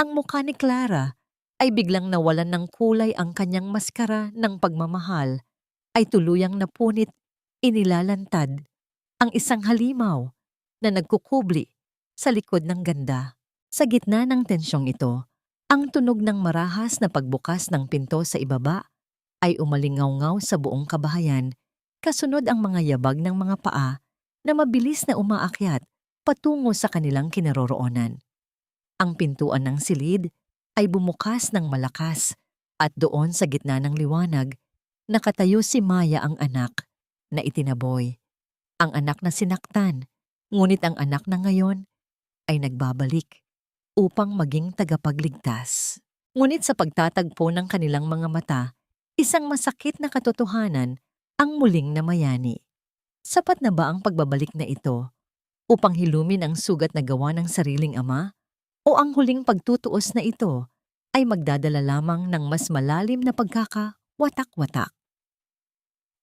Speaker 1: Ang mukha ni Clara ay biglang nawalan ng kulay, ang kanyang maskara ng pagmamahal ay tuluyang napunit, inilalantad ang isang halimaw na nagkukubli sa likod ng ganda. Sa gitna ng tensyong ito, ang tunog ng marahas na pagbukas ng pinto sa ibaba ay umalingaw-ngaw sa buong kabahayan, kasunod ang mga yabag ng mga paa na mabilis na umaakyat patungo sa kanilang kinaroroonan. Ang pintuan ng silid ay bumukas ng malakas at doon sa gitna ng liwanag, nakatayo si Maya, ang anak na itinaboy. Ang anak na sinaktan, ngunit ang anak na ngayon ay nagbabalik upang maging tagapagligtas. Ngunit sa pagtatagpo ng kanilang mga mata, isang masakit na katotohanan ang muling namayani. Sapat na ba ang pagbabalik na ito upang hilumin ang sugat na gawa ng sariling ama? O ang huling pagtutuos na ito ay magdadala lamang ng mas malalim na pagkakawatak-watak?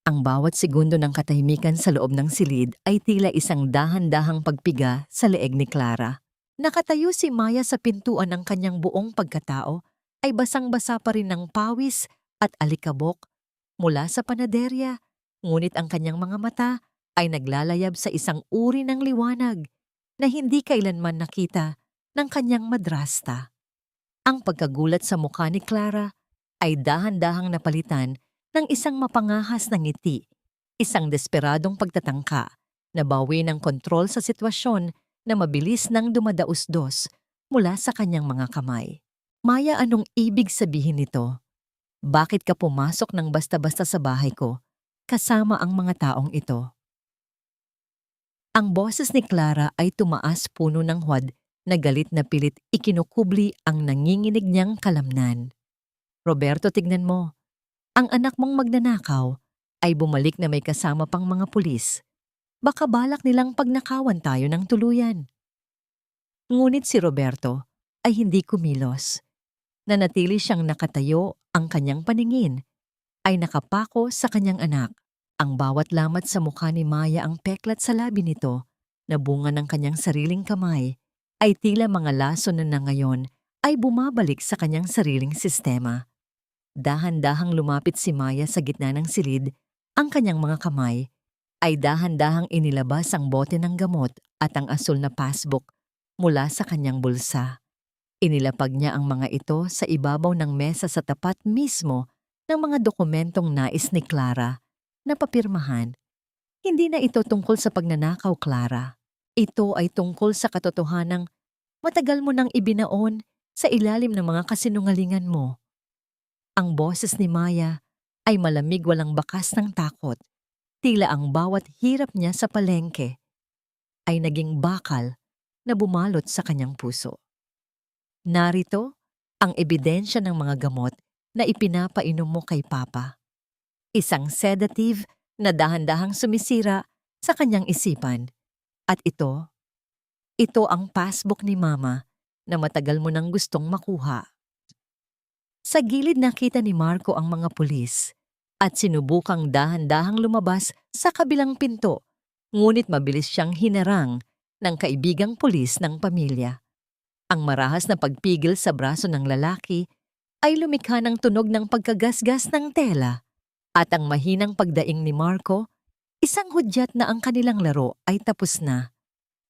Speaker 1: Ang bawat segundo ng katahimikan sa loob ng silid ay tila isang dahan-dahang pagpiga sa leeg ni Clara. Nakatayo si Maya sa pintuan, ng kanyang buong pagkatao ay basang-basa pa rin ng pawis at alikabok mula sa panaderya, ngunit ang kanyang mga mata ay naglalayab sa isang uri ng liwanag na hindi kailanman nakita ng kanyang madrasta. Ang pagkagulat sa mukha ni Clara ay dahan-dahang napalitan ng isang mapangahas na ngiti, isang desperadong pagtatangka na bawi ng kontrol sa sitwasyon na mabilis nang dumadausdos mula sa kanyang mga kamay. "Maya, anong ibig sabihin nito? Bakit ka pumasok ng basta-basta sa bahay ko kasama ang mga taong ito?" Ang boses ni Clara ay tumaas puno ng huwad na galit na pilit ikinukubli ang nanginginig niyang kalamnan. Roberto, tignan mo. Ang anak mong magnanakaw ay bumalik na may kasama pang mga pulis. Baka balak nilang pagnakawan tayo ng tuluyan. Ngunit si Roberto ay hindi kumilos. Nanatili siyang nakatayo, ang kanyang paningin ay nakapako sa kanyang anak. Ang bawat lamat sa mukha ni Maya ang peklat sa labi nito na bunga ng kanyang sariling kamay ay tila mga laso na ngayon ay bumabalik sa kanyang sariling sistema. Dahan-dahang lumapit si Maya sa gitna ng silid, ang kanyang mga kamay ay dahan-dahang inilabas ang bote ng gamot at ang asul na passbook mula sa kanyang bulsa. Inilapag niya ang mga ito sa ibabaw ng mesa sa tapat mismo ng mga dokumentong nais ni Clara na papirmahan. Hindi na ito tungkol sa pagnanakaw, Clara. Ito ay tungkol sa katotohanang matagal mo nang ibinaon sa ilalim ng mga kasinungalingan mo. Ang boses ni Maya ay malamig, walang bakas ng takot. Tila ang bawat hirap niya sa palengke ay naging bakal na bumalot sa kanyang puso. Narito ang ebidensya ng mga gamot na ipinapainom mo kay Papa. Isang sedative na dahan-dahang sumisira sa kanyang isipan. At ito ang passbook ni Mama na matagal mo nang gustong makuha. Sa gilid nakita ni Marco ang mga pulis at sinubukang dahan-dahang lumabas sa kabilang pinto, ngunit mabilis siyang hinarang ng kaibigang pulis ng pamilya. Ang marahas na pagpigil sa braso ng lalaki ay lumikha ng tunog ng pagkagasgas ng tela. At ang mahinang pagdaing ni Marco, isang hudyat na ang kanilang laro ay tapos na.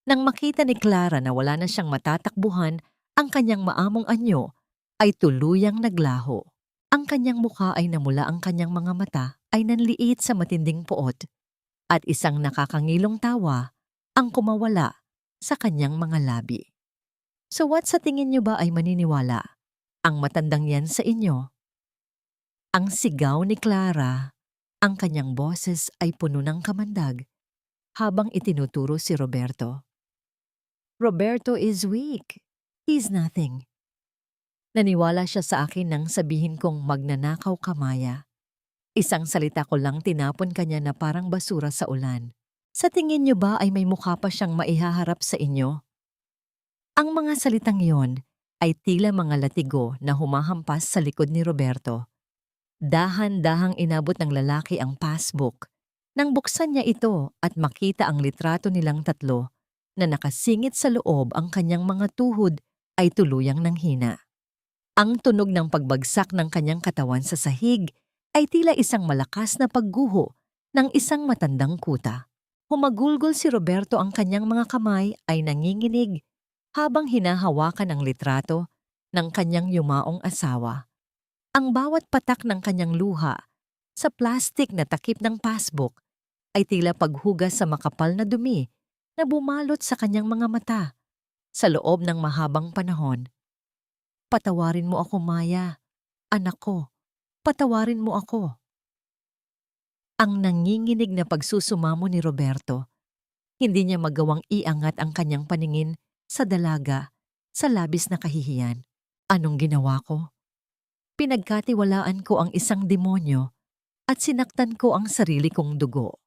Speaker 1: Nang makita ni Clara na wala na siyang matatakbuhan, ang kanyang maamong anyo ay tuluyang naglaho. Ang kanyang mukha ay namula, ang kanyang mga mata ay nanliit sa matinding puot. At isang nakakangilong tawa ang kumawala sa kanyang mga labi. So what sa tingin niyo ba ay maniniwala? Ang matandang yan sa inyo? Ang sigaw ni Clara, ang kanyang boses ay puno ng kamandag habang itinuturo si Roberto. Roberto is weak. He's nothing. Naniwala siya sa akin nang sabihin kong magnanakaw ka, Maya. Isang salita ko lang tinapon kanya na parang basura sa ulan. Sa tingin niyo ba ay may mukha pa siyang maihaharap sa inyo? Ang mga salitang iyon ay tila mga latigo na humahampas sa likod ni Roberto. Dahan-dahang inabot ng lalaki ang passbook. Nang buksan niya ito at makita ang litrato nilang tatlo na nakasingit sa loob, ang kanyang mga tuhod ay tuluyang nanghina. Ang tunog ng pagbagsak ng kanyang katawan sa sahig ay tila isang malakas na pagguho ng isang matandang kuta. Humagulgol si Roberto, ang kanyang mga kamay ay nanginginig habang hinahawakan ang litrato ng kanyang yumaong asawa. Ang bawat patak ng kanyang luha sa plastik na takip ng passbook ay tila paghugas sa makapal na dumi na bumalot sa kanyang mga mata sa loob ng mahabang panahon. Patawarin mo ako, Maya. Anak ko, patawarin mo ako. Ang nanginginig na pagsusumamo ni Roberto, hindi niya magawang iangat ang kanyang paningin sa dalaga sa labis na kahihiyan. Anong ginawa ko? Pinagkatiwalaan ko ang isang demonyo at sinaktan ko ang sarili kong dugo.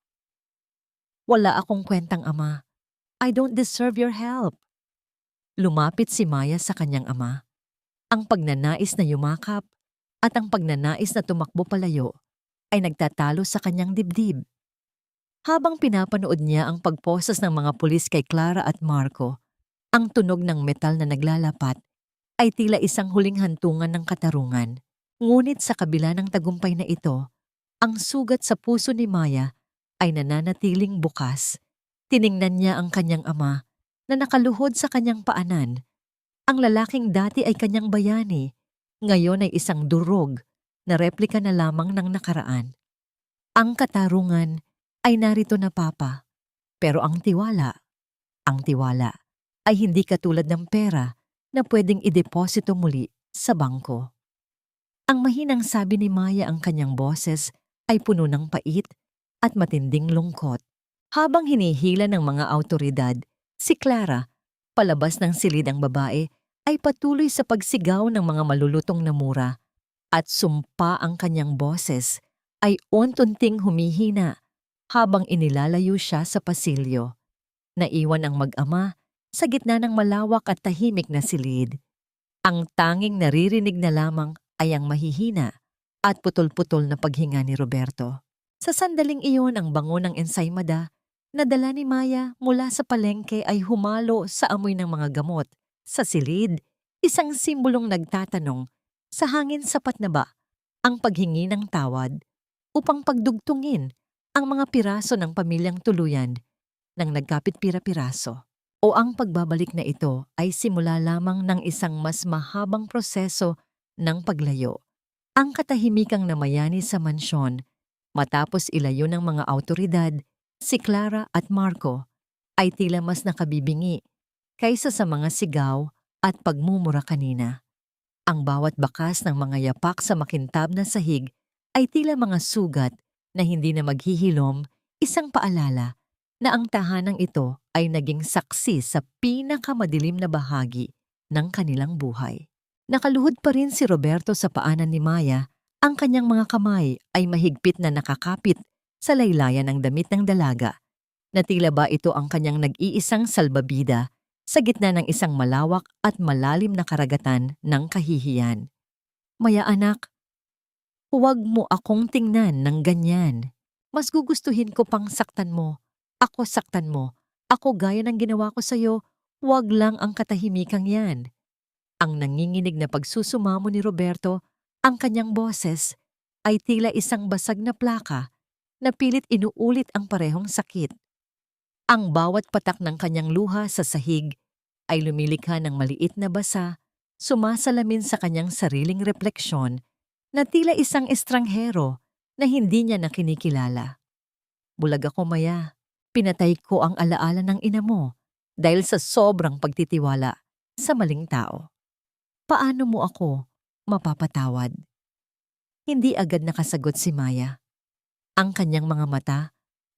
Speaker 1: Wala akong kwentang, Ama. I don't deserve your help. Lumapit si Maya sa kanyang ama. Ang pagnanais na yumakap at ang pagnanais na tumakbo palayo ay nagtatalo sa kanyang dibdib. Habang pinapanood niya ang pagposas ng mga pulis kay Clara at Marco, ang tunog ng metal na naglalapat ay tila isang huling hantungan ng katarungan. Ngunit sa kabila ng tagumpay na ito, ang sugat sa puso ni Maya ay nananatiling bukas. Tiningnan niya ang kanyang ama na nakaluhod sa kanyang paanan. Ang lalaking dati ay kanyang bayani, ngayon ay isang durog na replika na lamang ng nakaraan. Ang katarungan ay narito na, Papa, pero ang tiwala ay hindi katulad ng pera na pwedeng ideposito muli sa bangko. Ang mahinang sabi ni Maya, ang kanyang boses ay puno ng pait at matinding lungkot. Habang hinihila ng mga awtoridad, si Clara, palabas ng silid ang babae, ay patuloy sa pagsigaw ng mga malulutong na mura at sumpa ang kanyang boses ay unti-unting humihina habang inilalayo siya sa pasilyo. Naiwan ang mag-ama sa gitna ng malawak at tahimik na silid. Ang tanging naririnig na lamang ay ang mahihina at putol-putol na paghinga ni Roberto. Sa sandaling iyon ang bango ng ensaymada na dala ni Maya mula sa palengke ay humalo sa amoy ng mga gamot. Sa silid, isang simbolong nagtatanong, sa hangin sapat na ba ang paghingi ng tawad upang pagdugtungin ang mga piraso ng pamilyang tuluyan ng nagkapit pira-piraso? O ang pagbabalik na ito ay simula lamang ng isang mas mahabang proseso ng paglayo? Ang katahimikang namayani sa mansyon matapos ilayo ng mga awtoridad, si Clara at Marco ay tila mas nakabibingi kaysa sa mga sigaw at pagmumura kanina. Ang bawat bakas ng mga yapak sa makintab na sahig ay tila mga sugat na hindi na maghihilom, isang paalala na ang tahanang ito ay naging saksi sa pinakamadilim na bahagi ng kanilang buhay. Nakaluhod pa rin si Roberto sa paanan ni Maya, ang kanyang mga kamay ay mahigpit na nakakapit sa laylayan ng damit ng dalaga, na tila ba ito ang kanyang nag-iisang salbabida sa gitna ng isang malawak at malalim na karagatan ng kahihiyan. Maya anak, huwag mo akong tingnan ng ganyan. Mas gugustuhin ko pang saktan mo. Ako saktan mo. Ako gaya ng ginawa ko sa'yo, huwag lang ang katahimikang yan. Ang nanginginig na pagsusumamo ni Roberto, ang kanyang boses, ay tila isang basag na plaka na pilit inuulit ang parehong sakit. Ang bawat patak ng kanyang luha sa sahig ay lumilikha ng maliit na basa, sumasalamin sa kanyang sariling refleksyon na tila isang estranghero na hindi niya nakinikilala. Bulag ako, Maya. Pinatay ko ang alaala ng ina mo dahil sa sobrang pagtitiwala sa maling tao. Paano mo ako mapapatawad? Hindi agad nakasagot si Maya. Ang kanyang mga mata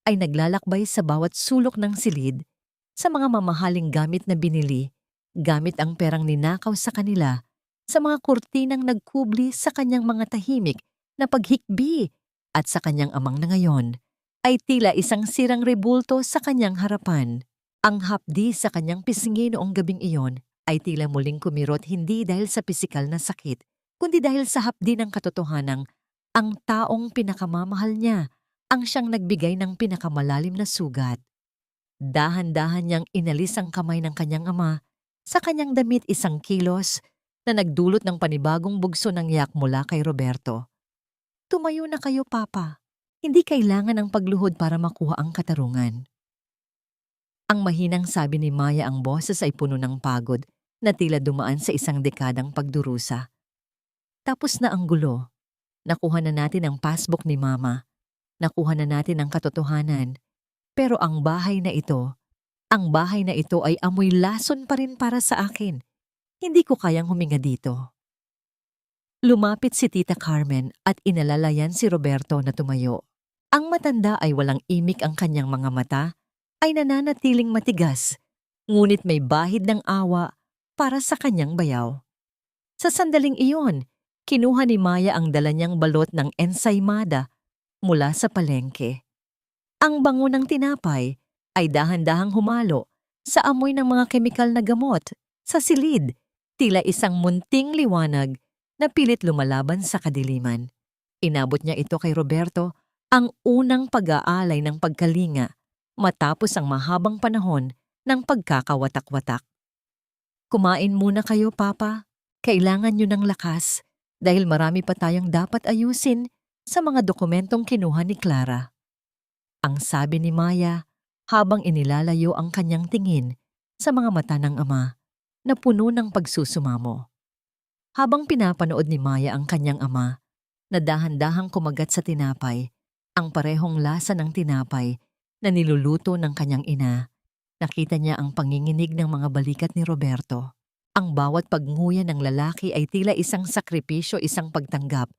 Speaker 1: ay naglalakbay sa bawat sulok ng silid, sa mga mamahaling gamit na binili, gamit ang perang ninakaw sa kanila, sa mga kurtinang nagkubli sa kanyang mga tahimik na paghikbi, at sa kanyang amang na ngayon ay tila isang sirang rebulto sa kanyang harapan. Ang hapdi sa kanyang pisngi noong gabing iyon ay tila muling kumirot hindi dahil sa pisikal na sakit, kundi dahil sa hapdi ng katotohanang ang taong pinakamamahal niya ang siyang nagbigay ng pinakamalalim na sugat. Dahan-dahan niyang inalis ang kamay ng kanyang ama, sa kanyang damit isang kilos na nagdulot ng panibagong bugso ng yak mula kay Roberto. Tumayo na kayo, Papa. Hindi kailangan ng pagluhod para makuha ang katarungan. Ang mahinang sabi ni Maya, ang boses ay puno ng pagod na tila dumaan sa isang dekadang pagdurusa. Tapos na ang gulo. Nakuha na natin ang passbook ni Mama. Nakuha na natin ang katotohanan. Pero ang bahay na ito ay amoy lason pa rin para sa akin. Hindi ko kayang huminga dito. Lumapit si Tita Carmen at inalalayan si Roberto na tumayo. Ang matanda ay walang imik, ang kanyang mga mata ay nananatiling matigas, ngunit may bahid ng awa para sa kanyang bayaw. Sa sandaling iyon, kinuha ni Maya ang dala niyang balot ng ensaymada mula sa palengke. Ang bango ng tinapay ay dahan-dahang humalo sa amoy ng mga kemikal na gamot sa silid, tila isang munting liwanag na pilit lumalaban sa kadiliman. Inabot niya ito kay Roberto, ang unang pag-aalay ng pagkalinga matapos ang mahabang panahon ng pagkakawatak-watak. Kumain muna kayo, Papa. Kailangan niyo ng lakas dahil marami pa tayong dapat ayusin sa mga dokumentong kinuha ni Clara. Ang sabi ni Maya habang inilalayo ang kanyang tingin sa mga mata ng ama na puno ng pagsusumamo. Habang pinapanood ni Maya ang kanyang ama na dahan-dahang kumagat sa tinapay, ang parehong lasa ng tinapay na niluluto ng kanyang ina, nakita niya ang panginginig ng mga balikat ni Roberto. Ang bawat pagnguya ng lalaki ay tila isang sakripisyo, isang pagtanggap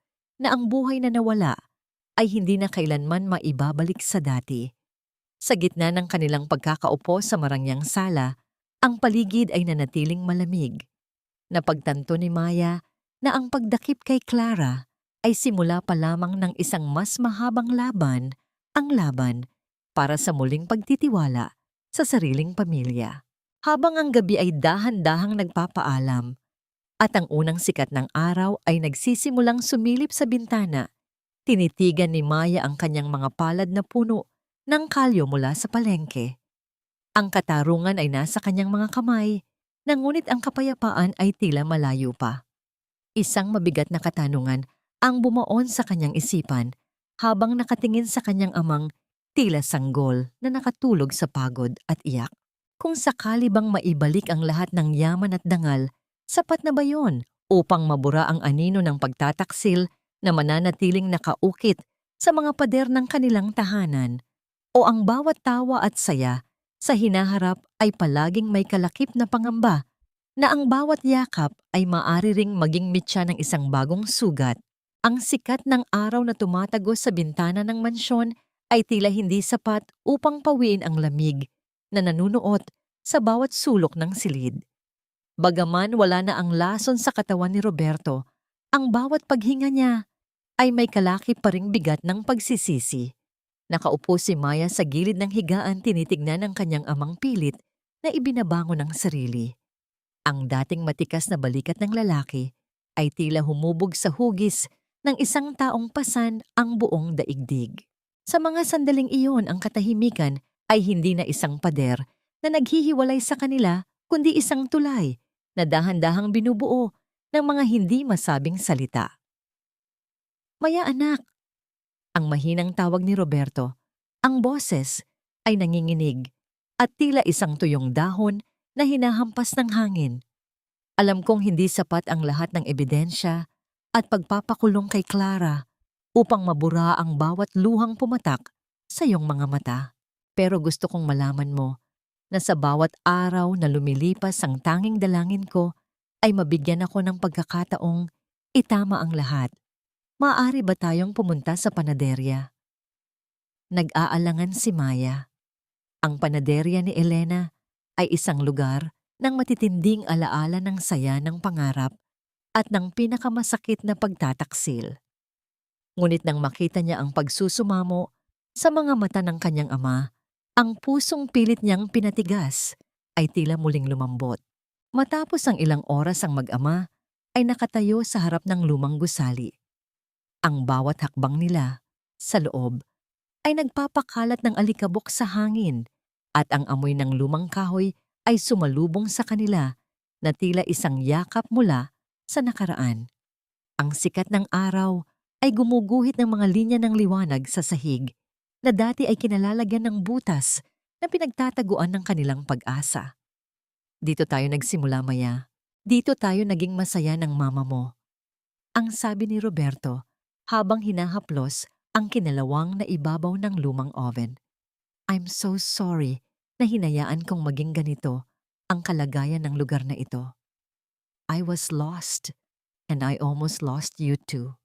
Speaker 1: na ang buhay na nawala ay hindi na kailanman maibabalik sa dati. Sa gitna ng kanilang pagkakaupo sa marangyang sala, ang paligid ay nanatiling malamig. Napagtanto ni Maya na ang pagdakip kay Clara ay simula pa lamang ng isang mas mahabang laban, ang laban para sa muling pagtitiwala sa sariling pamilya. Habang ang gabi ay dahan-dahang nagpapaalam at ang unang sikat ng araw ay nagsisimulang sumilip sa bintana, tinitigan ni Maya ang kanyang mga palad na puno ng kalyo mula sa palengke. Ang katarungan ay nasa kanyang mga kamay, ngunit ang kapayapaan ay tila malayo pa. Isang mabigat na katanungan ang bumuon sa kanyang isipan habang nakatingin sa kanyang amang tila sanggol na nakatulog sa pagod at iyak. Kung sakali bang maibalik ang lahat ng yaman at dangal, sapat na ba yon upang mabura ang anino ng pagtataksil na mananatiling nakaukit sa mga pader ng kanilang tahanan? O ang bawat tawa at saya sa hinaharap ay palaging may kalakip na pangamba na ang bawat yakap ay maaari ring maging mitya ng isang bagong sugat? Ang sikat ng araw na tumatagos sa bintana ng mansyon ay tila hindi sapat upang pawiin ang lamig na nanunuot sa bawat sulok ng silid. Bagaman wala na ang lason sa katawan ni Roberto, ang bawat paghinga niya ay may kalakip pa ring bigat ng pagsisisi. Nakaupo si Maya sa gilid ng higaan, tinitignan ng kanyang amang pilit na ibinabangon ng sarili. Ang dating matikas na balikat ng lalaki ay tila humubog sa hugis ng isang taong pasan ang buong daigdig. Sa mga sandaling iyon, ang katahimikan ay hindi na isang pader na naghihiwalay sa kanila, kundi isang tulay na dahan-dahang binubuo ng mga hindi masabing salita. "Maya anak," ang mahinang tawag ni Roberto. Ang boses ay nanginginig at tila isang tuyong dahon na hinahampas ng hangin. Alam kong hindi sapat ang lahat ng ebidensya at pagpapakulong kay Clara upang mabura ang bawat luhang pumatak sa iyong mga mata. Pero gusto kong malaman mo na sa bawat araw na lumilipas, ang tanging dalangin ko ay mabigyan ako ng pagkakataong itama ang lahat. Maaari ba tayong pumunta sa panaderya? Nag-aalangan si Maya. Ang panaderya ni Elena ay isang lugar ng matitinding alaala ng saya ng pangarap at ng pinakamasakit na pagtataksil. Ngunit nang makita niya ang pagsusumamo sa mga mata ng kanyang ama, ang pusong pilit niyang pinatigas ay tila muling lumambot. Matapos ang ilang oras, ang mag-ama ay nakatayo sa harap ng lumang gusali. Ang bawat hakbang nila sa loob ay nagpapakalat ng alikabok sa hangin at ang amoy ng lumang kahoy ay sumalubong sa kanila na tila isang yakap mula sa nakaraan. Ang sikat ng araw ay gumuguhit ng mga linya ng liwanag sa sahig na dati ay kinalalagyan ng butas na pinagtataguan ng kanilang pag-asa. "Dito tayo nagsimula, Maya. Dito tayo naging masaya ng mama mo," ang sabi ni Roberto habang hinahaplos ang kinalawang na ibabaw ng lumang oven. "I'm so sorry na hinayaan kong maging ganito ang kalagayan ng lugar na ito. I was lost, and I almost lost you too."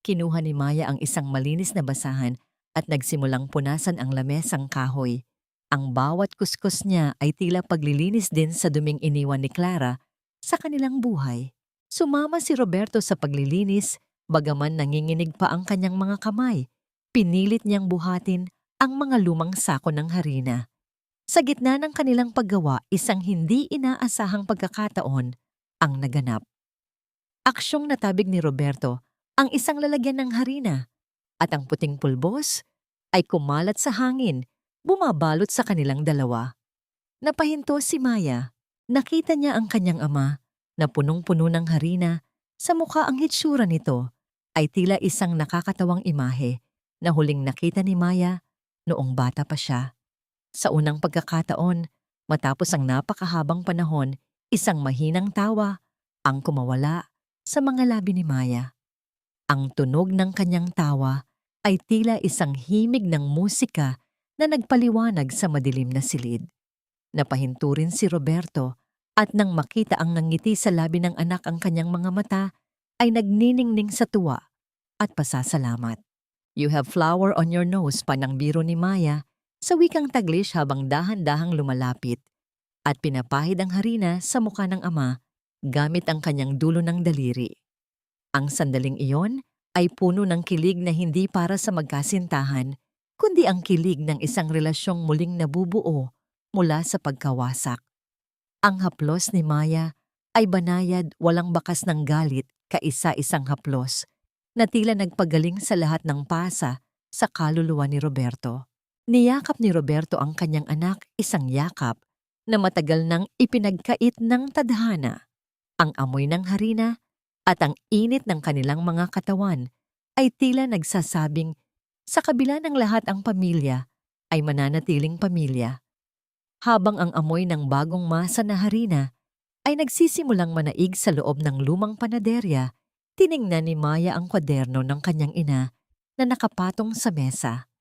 Speaker 1: Kinuha ni Maya ang isang malinis na basahan at nagsimulang punasan ang lamesang kahoy. Ang bawat kuskus niya ay tila paglilinis din sa duming iniwan ni Clara sa kanilang buhay. Sumama si Roberto sa paglilinis, bagaman nanginginig pa ang kanyang mga kamay. Pinilit niyang buhatin ang mga lumang sako ng harina. Sa gitna ng kanilang paggawa, isang hindi inaasahang pagkakataon ang naganap. Aksyong natabig ni Roberto ang isang lalagyan ng harina at ang puting pulbos ay kumalat sa hangin, bumabalot sa kanilang dalawa. Napahinto si Maya. Nakita niya ang kanyang ama na punong-puno ng harina. Sa mukha, ang hitsura nito ay tila isang nakakatawang imahe na huling nakita ni Maya noong bata pa siya. Sa unang pagkakataon, matapos ang napakahabang panahon, isang mahinang tawa ang kumawala sa mga labi ni Maya. Ang tunog ng kanyang tawa ay tila isang himig ng musika na nagpaliwanag sa madilim na silid. Napahinto rin si Roberto at nang makita ang nangiti sa labi ng anak ang kanyang mga mata, ay nagniningning sa tuwa at pasasalamat. "You have flour on your nose," pa ng biro ni Maya sa wikang Taglish habang dahan-dahang lumalapit at pinapahid ang harina sa mukha ng ama gamit ang kanyang dulo ng daliri. Ang sandaling iyon ay puno ng kilig na hindi para sa magkasintahan, kundi ang kilig ng isang relasyong muling nabubuo mula sa pagkawasak. Ang haplos ni Maya ay banayad, walang bakas ng galit, kaisa-isang haplos na tila nagpagaling sa lahat ng pasa sa kaluluwa ni Roberto. Niyakap ni Roberto ang kanyang anak, isang yakap na matagal nang ipinagkait ng tadhana. Ang amoy ng harina at ang init ng kanilang mga katawan ay tila nagsasabing sa kabila ng lahat ang pamilya ay mananatiling pamilya. Habang ang amoy ng bagong masa na harina ay nagsisimulang manaig sa loob ng lumang panaderya, tiningnan ni Maya ang kwaderno ng kanyang ina na nakapatong sa mesa.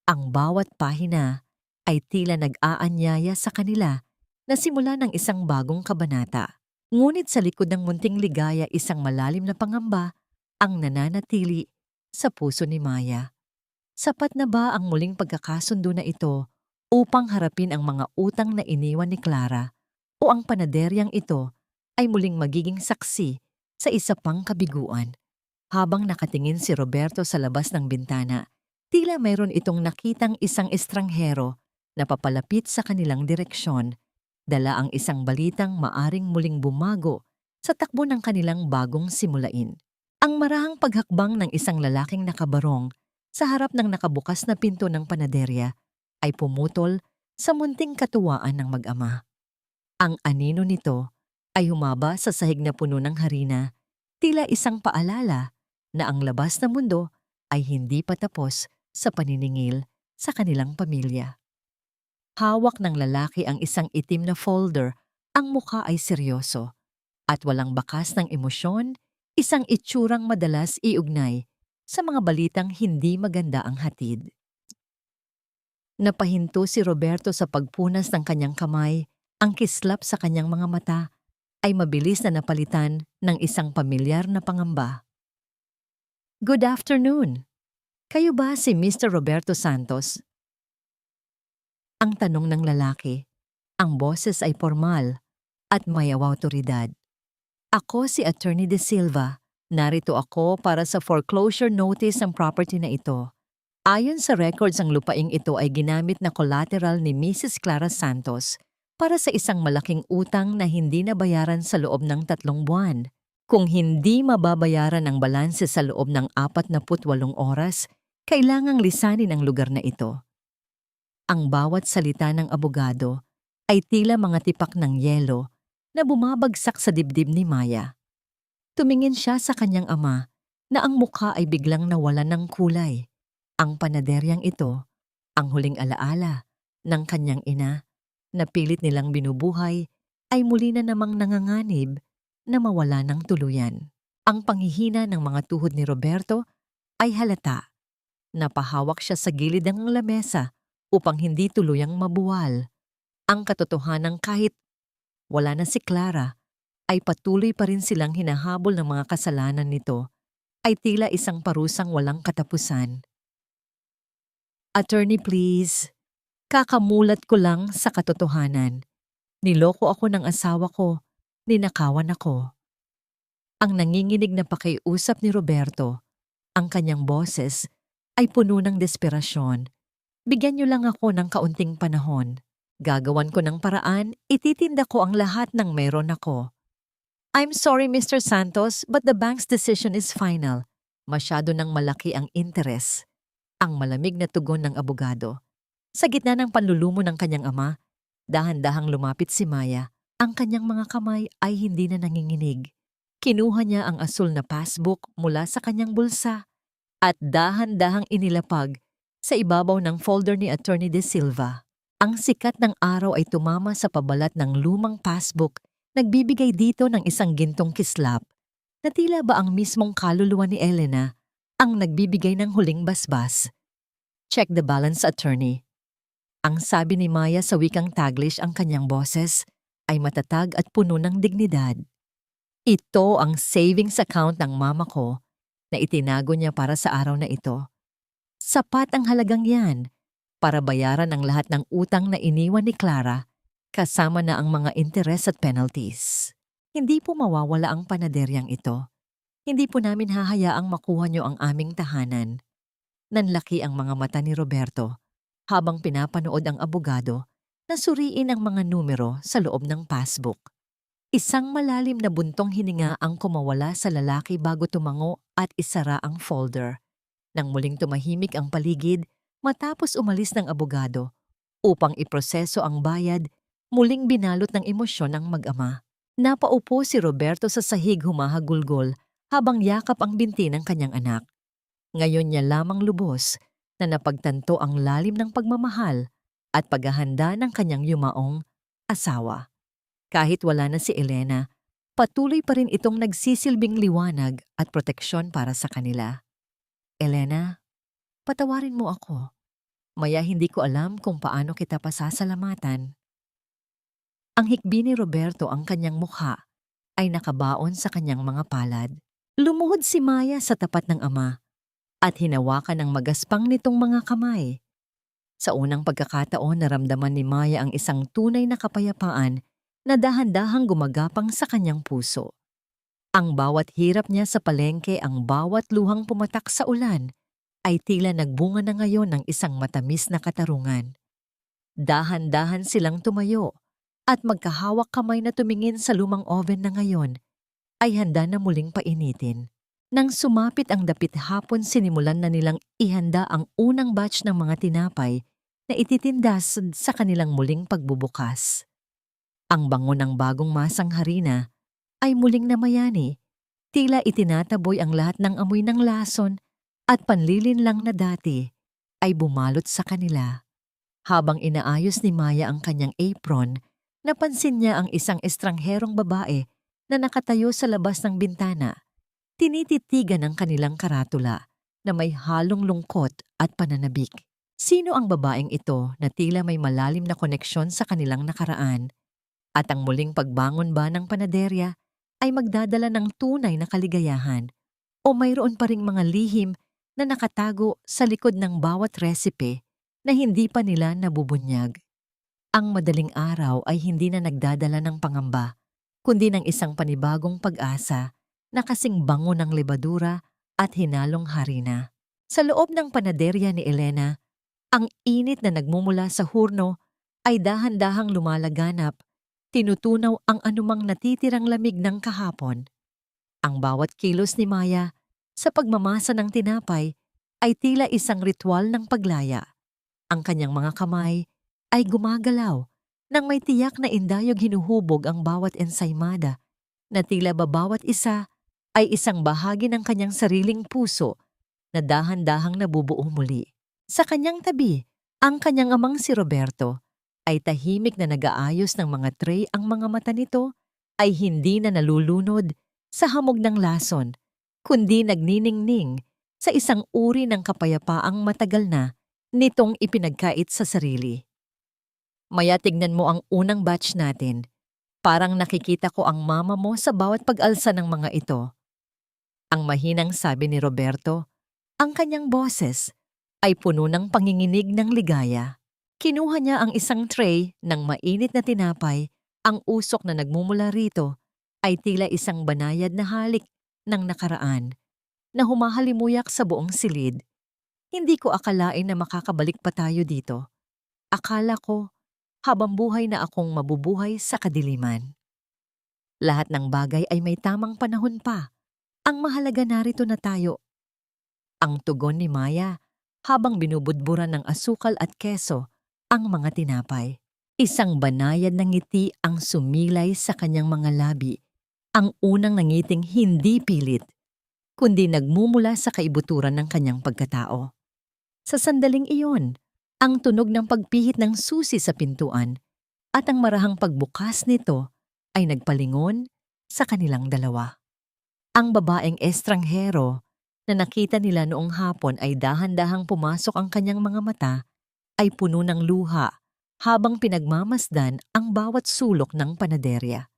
Speaker 1: Ang bawat pahina ay tila nag-aanyaya sa kanila na simula ng isang bagong kabanata. Ngunit sa likod ng munting ligaya, isang malalim na pangamba ang nananatili sa puso ni Maya. Sapat na ba ang muling pagkakasundo na ito upang harapin ang mga utang na iniwan ni Clara, o ang panaderyang ito ay muling magiging saksi sa isa pang kabiguan? Habang nakatingin si Roberto sa labas ng bintana, tila mayroon itong nakitang isang estranghero na papalapit sa kanilang direksyon. Dala ang isang balitang maaring muling bumago sa takbo ng kanilang bagong simulain. Ang marahang paghakbang ng isang lalaking nakabarong sa harap ng nakabukas na pinto ng panaderya ay pumutol sa munting katuwaan ng mag-ama. Ang anino nito ay humaba sa sahig na puno ng harina, tila isang paalala na ang labas na mundo ay hindi pa tapos sa paniningil sa kanilang pamilya. Hawak ng lalaki ang isang itim na folder, ang mukha ay seryoso at walang bakas ng emosyon, isang itsurang madalas iugnay sa mga balitang hindi maganda ang hatid. Napahinto si Roberto sa pagpunas ng kanyang kamay, ang kislap sa kanyang mga mata ay mabilis na napalitan ng isang pamilyar na pangamba. "Good afternoon. Kayo ba si Mr. Roberto Santos?" Ang tanong ng lalaki. Ang boses ay formal at may awtoridad. "Ako si Attorney De Silva. Narito ako para sa foreclosure notice ng property na ito. Ayon sa records, ang lupaing ito ay ginamit na collateral ni Mrs. Clara Santos para sa isang malaking utang na hindi nabayaran sa loob ng 3 buwan. Kung hindi mababayaran ang balanse sa loob ng 48 oras, kailangang lisanin ang lugar na ito." Ang bawat salita ng abogado ay tila mga tipak ng yelo na bumabagsak sa dibdib ni Maya. Tumingin siya sa kanyang ama na ang mukha ay biglang nawalan ng kulay. Ang panaderyang ito, ang huling alaala ng kanyang ina na pilit nilang binubuhay, ay muli na namang nanganganib na mawala ng tuluyan. Ang panghihina ng mga tuhod ni Roberto ay halata. Napahawak siya sa gilid ng lamesa upang hindi tuluyang mabuwal. Ang katotohanan, kahit wala na si Clara, ay patuloy pa rin silang hinahabol ng mga kasalanan nito, ay tila isang parusang walang katapusan. "Attorney, please. Kakamulat ko lang sa katotohanan. Niloko ako ng asawa ko, ninakawan ako." Ang nanginginig na pakiusap ni Roberto, ang kanyang boses ay puno ng desperasyon. "Bigyan niyo lang ako ng kaunting panahon. Gagawan ko ng paraan, ititinda ko ang lahat ng meron ako." "I'm sorry, Mr. Santos, but the bank's decision is final. Masyado nang malaki ang interes." Ang malamig na tugon ng abogado. Sa gitna ng panlulumo ng kanyang ama, dahan-dahang lumapit si Maya. Ang kanyang mga kamay ay hindi na nanginginig. Kinuha niya ang asul na passbook mula sa kanyang bulsa at dahan-dahang inilapag sa ibabaw ng folder ni Attorney De Silva. Ang sikat ng araw ay tumama sa pabalat ng lumang passbook, nagbibigay dito ng isang gintong kislap na tila ba ang mismong kaluluwa ni Elena ang nagbibigay ng huling basbas. "Check the balance, attorney." Ang sabi ni Maya sa wikang Taglish, ang kanyang boses ay matatag at puno ng dignidad. "Ito ang savings account ng mama ko na itinago niya para sa araw na ito. Sapat ang halagang yan para bayaran ang lahat ng utang na iniwan ni Clara, kasama na ang mga interest at penalties. Hindi po mawawala ang panaderyang ito. Hindi po namin hahayaang makuha niyo ang aming tahanan. Nanlaki ang mga mata ni Roberto habang pinapanood ang abogado na suriin ang mga numero sa loob ng passbook. Isang malalim na buntong hininga ang kumawala sa lalaki bago tumango at isara ang folder. Nang muling tumahimik ang paligid matapos umalis ng abogado upang iproseso ang bayad, muling binalot ng emosyon ang mag-ama. Napaupo si Roberto sa sahig humahagulgol habang yakap ang binti ng kanyang anak. Ngayon niya lamang lubos na napagtanto ang lalim ng pagmamahal at paghahanda ng kanyang yumaong asawa. Kahit wala na si Elena, patuloy pa rin itong nagsisilbing liwanag at proteksyon para sa kanila. Elena, patawarin mo ako. Maya hindi ko alam kung paano kita pasasalamatan. Ang hikbi ni Roberto ang kanyang mukha ay nakabaon sa kanyang mga palad. Lumuhod si Maya sa tapat ng ama at hinawakan ng magaspang nitong mga kamay. Sa unang pagkakataon naramdaman ni Maya ang isang tunay na kapayapaan na dahan-dahang gumagapang sa kanyang puso. Ang bawat hirap niya sa palengke, ang bawat luhang pumatak sa ulan, ay tila nagbunga na ngayon ng isang matamis na katarungan. Dahan-dahan silang tumayo at magkahawak kamay na tumingin sa lumang oven na ngayon ay handa na muling painitin. Nang sumapit ang dapit hapon, sinimulan na nilang ihanda ang unang batch ng mga tinapay na ititindas sa kanilang muling pagbubukas. Ang bango ng bagong masang harina ay muling namayani, tila itinataboy ang lahat ng amoy ng lason at panlilin lang na dati ay bumalot sa kanila. Habang inaayos ni Maya ang kanyang apron, napansin niya ang isang estrangherong babae na nakatayo sa labas ng bintana. Tinititigan ang kanilang karatula na may halong lungkot at pananabik. Sino ang babaeng ito na tila may malalim na koneksyon sa kanilang nakaraan? At ang muling pagbangon ba ng panaderya ay magdadala ng tunay na kaligayahan o mayroon pa ring mga lihim na nakatago sa likod ng bawat resipe na hindi pa nila nabubunyag. Ang madaling araw ay hindi na nagdadala ng pangamba, kundi ng isang panibagong pag-asa na kasing bango ng lebadura at hinalong harina. Sa loob ng panaderya ni Elena, ang init na nagmumula sa hurno ay dahan-dahang lumalaganap, tinutunaw ang anumang natitirang lamig ng kahapon. Ang bawat kilos ni Maya sa pagmamasa ng tinapay ay tila isang ritual ng paglaya. Ang kanyang mga kamay ay gumagalaw nang may tiyak na indayog hinuhubog ang bawat ensaymada na tila bawat isa ay isang bahagi ng kanyang sariling puso na dahan-dahang nabubuo muli. Sa kanyang tabi, ang kanyang amang si Roberto ay tahimik na nag-aayos ng mga tray. Ang mga mata nito ay hindi na nalulunod sa hamog ng lason, kundi nagniningning sa isang uri ng kapayapaang matagal na nitong ipinagkait sa sarili. Maya, tignan mo ang unang batch natin. Parang nakikita ko ang mama mo sa bawat pag-alsa ng mga ito. Ang mahinang sabi ni Roberto, ang kanyang boses ay puno ng panginginig ng ligaya. Kinuha niya ang isang tray ng mainit na tinapay. Ang usok na nagmumula rito ay tila isang banayad na halik ng nakaraan na humahalimuyak sa buong silid. Hindi ko akalain na makakabalik pa tayo dito. Akala ko habang buhay na akong mabubuhay sa kadiliman. Lahat ng bagay ay may tamang panahon pa. Ang mahalaga narito na tayo. Ang tugon ni Maya habang binubudburan ng asukal at keso ang mga tinapay. Isang banayad na ngiti ang sumilay sa kanyang mga labi. Ang unang nangiting hindi pilit, kundi nagmumula sa kaibuturan ng kanyang pagkatao. Sa sandaling iyon, ang tunog ng pagpihit ng susi sa pintuan at ang marahang pagbukas nito ay nagpalingon sa kanilang dalawa. Ang babaeng estranghero na nakita nila noong hapon ay dahan-dahang pumasok. Ang kanyang mga mata ay puno ng luha habang pinagmamasdan ang bawat sulok ng panaderya.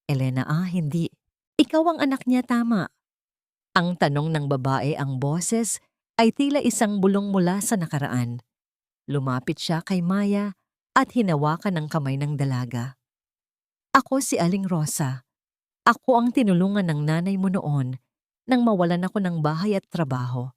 Speaker 1: Elena, hindi. Ikaw ang anak niya, tama. Ang tanong ng babae, ang boses ay tila isang bulong mula sa nakaraan. Lumapit siya kay Maya at hinawakan ang kamay ng dalaga. Ako si Aling Rosa. Ako ang tinulungan ng nanay mo noon nang mawalan ako ng bahay at trabaho.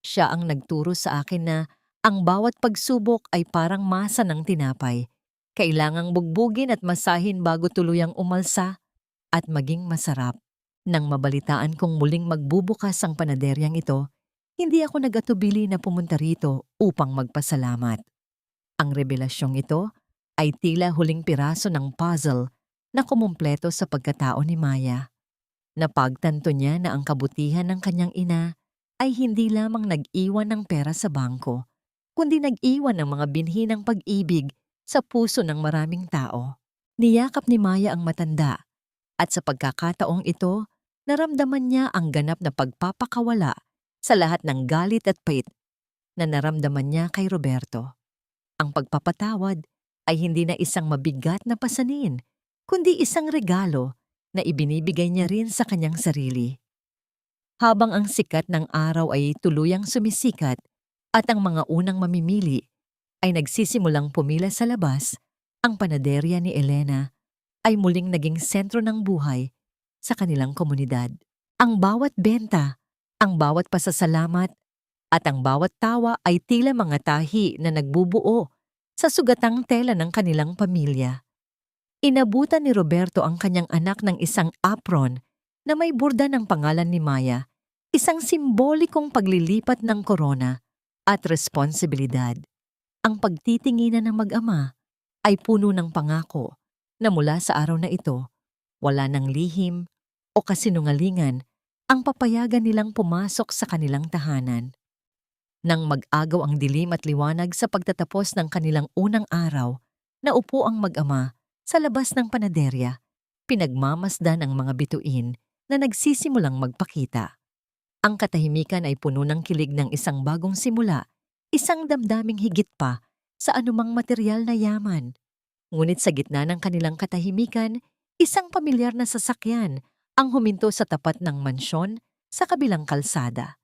Speaker 1: Siya ang nagturo sa akin na ang bawat pagsubok ay parang masa ng tinapay. Kailangang bugbugin at masahin bago tuluyang umalsa at maging masarap. Nang mabalitaan kong muling magbubukas ang panaderyang ito, hindi ako nag-atubili na pumunta rito upang magpasalamat. Ang revelasyong ito ay tila huling piraso ng puzzle na kumumpleto sa pagkatao ni Maya. Napagtanto niya na ang kabutihan ng kanyang ina ay hindi lamang nag-iwan ng pera sa bangko, kundi nag-iwan ng mga binhi ng pag-ibig sa puso ng maraming tao. Niyakap ni Maya ang matanda at sa pagkakataong ito, naramdaman niya ang ganap na pagpapakawala sa lahat ng galit at pait na naramdaman niya kay Roberto. Ang pagpapatawad ay hindi na isang mabigat na pasanin, kundi isang regalo na ibinibigay niya rin sa kanyang sarili. Habang ang sikat ng araw ay tuluyang sumisikat at ang mga unang mamimili ay nagsisimulang pumila sa labas, ang panaderya ni Elena ay muling naging sentro ng buhay sa kanilang komunidad. Ang bawat benta, ang bawat pasasalamat, at ang bawat tawa ay tila mga tahi na nagbubuo sa sugatang tela ng kanilang pamilya. Inabutan ni Roberto ang kanyang anak ng isang apron na may burda ng pangalan ni Maya, isang simbolikong paglilipat ng korona at responsibilidad. Ang pagtitinginan ng mag-ama ay puno ng pangako na mula sa araw na ito, wala ng lihim o kasinungalingan ang papayagan nilang pumasok sa kanilang tahanan. Nang mag-agaw ang dilim at liwanag sa pagtatapos ng kanilang unang araw, naupo ang mag-ama sa labas ng panaderya, pinagmamasdan ang mga bituin na nagsisimulang magpakita. Ang katahimikan ay puno ng kilig ng isang bagong simula, isang damdaming higit pa sa anumang material na yaman. Ngunit sa gitna ng kanilang katahimikan, isang pamilyar na sasakyan ang huminto sa tapat ng mansyon sa kabilang kalsada.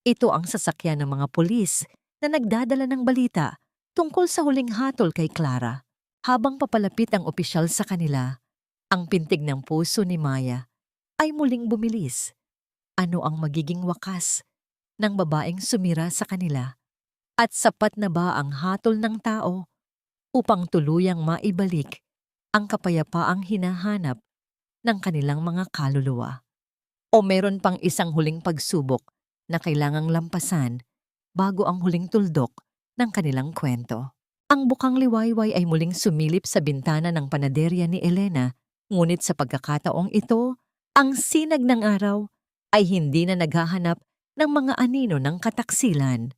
Speaker 1: Ito ang sasakyan ng mga pulis na nagdadala ng balita tungkol sa huling hatol kay Clara. Habang papalapit ang opisyal sa kanila, ang pintig ng puso ni Maya ay muling bumilis. Ano ang magiging wakas ng babaeng sumira sa kanila? At sapat na ba ang hatol ng tao upang tuluyang maibalik ang kapayapaang hinahanap ng kanilang mga kaluluwa? O meron pang isang huling pagsubok na kailangang lampasan bago ang huling tuldok ng kanilang kwento? Ang bukang liwayway ay muling sumilip sa bintana ng panaderya ni Elena, ngunit sa pagkakataong ito, ang sinag ng araw ay hindi na naghahanap ng mga anino ng kataksilan.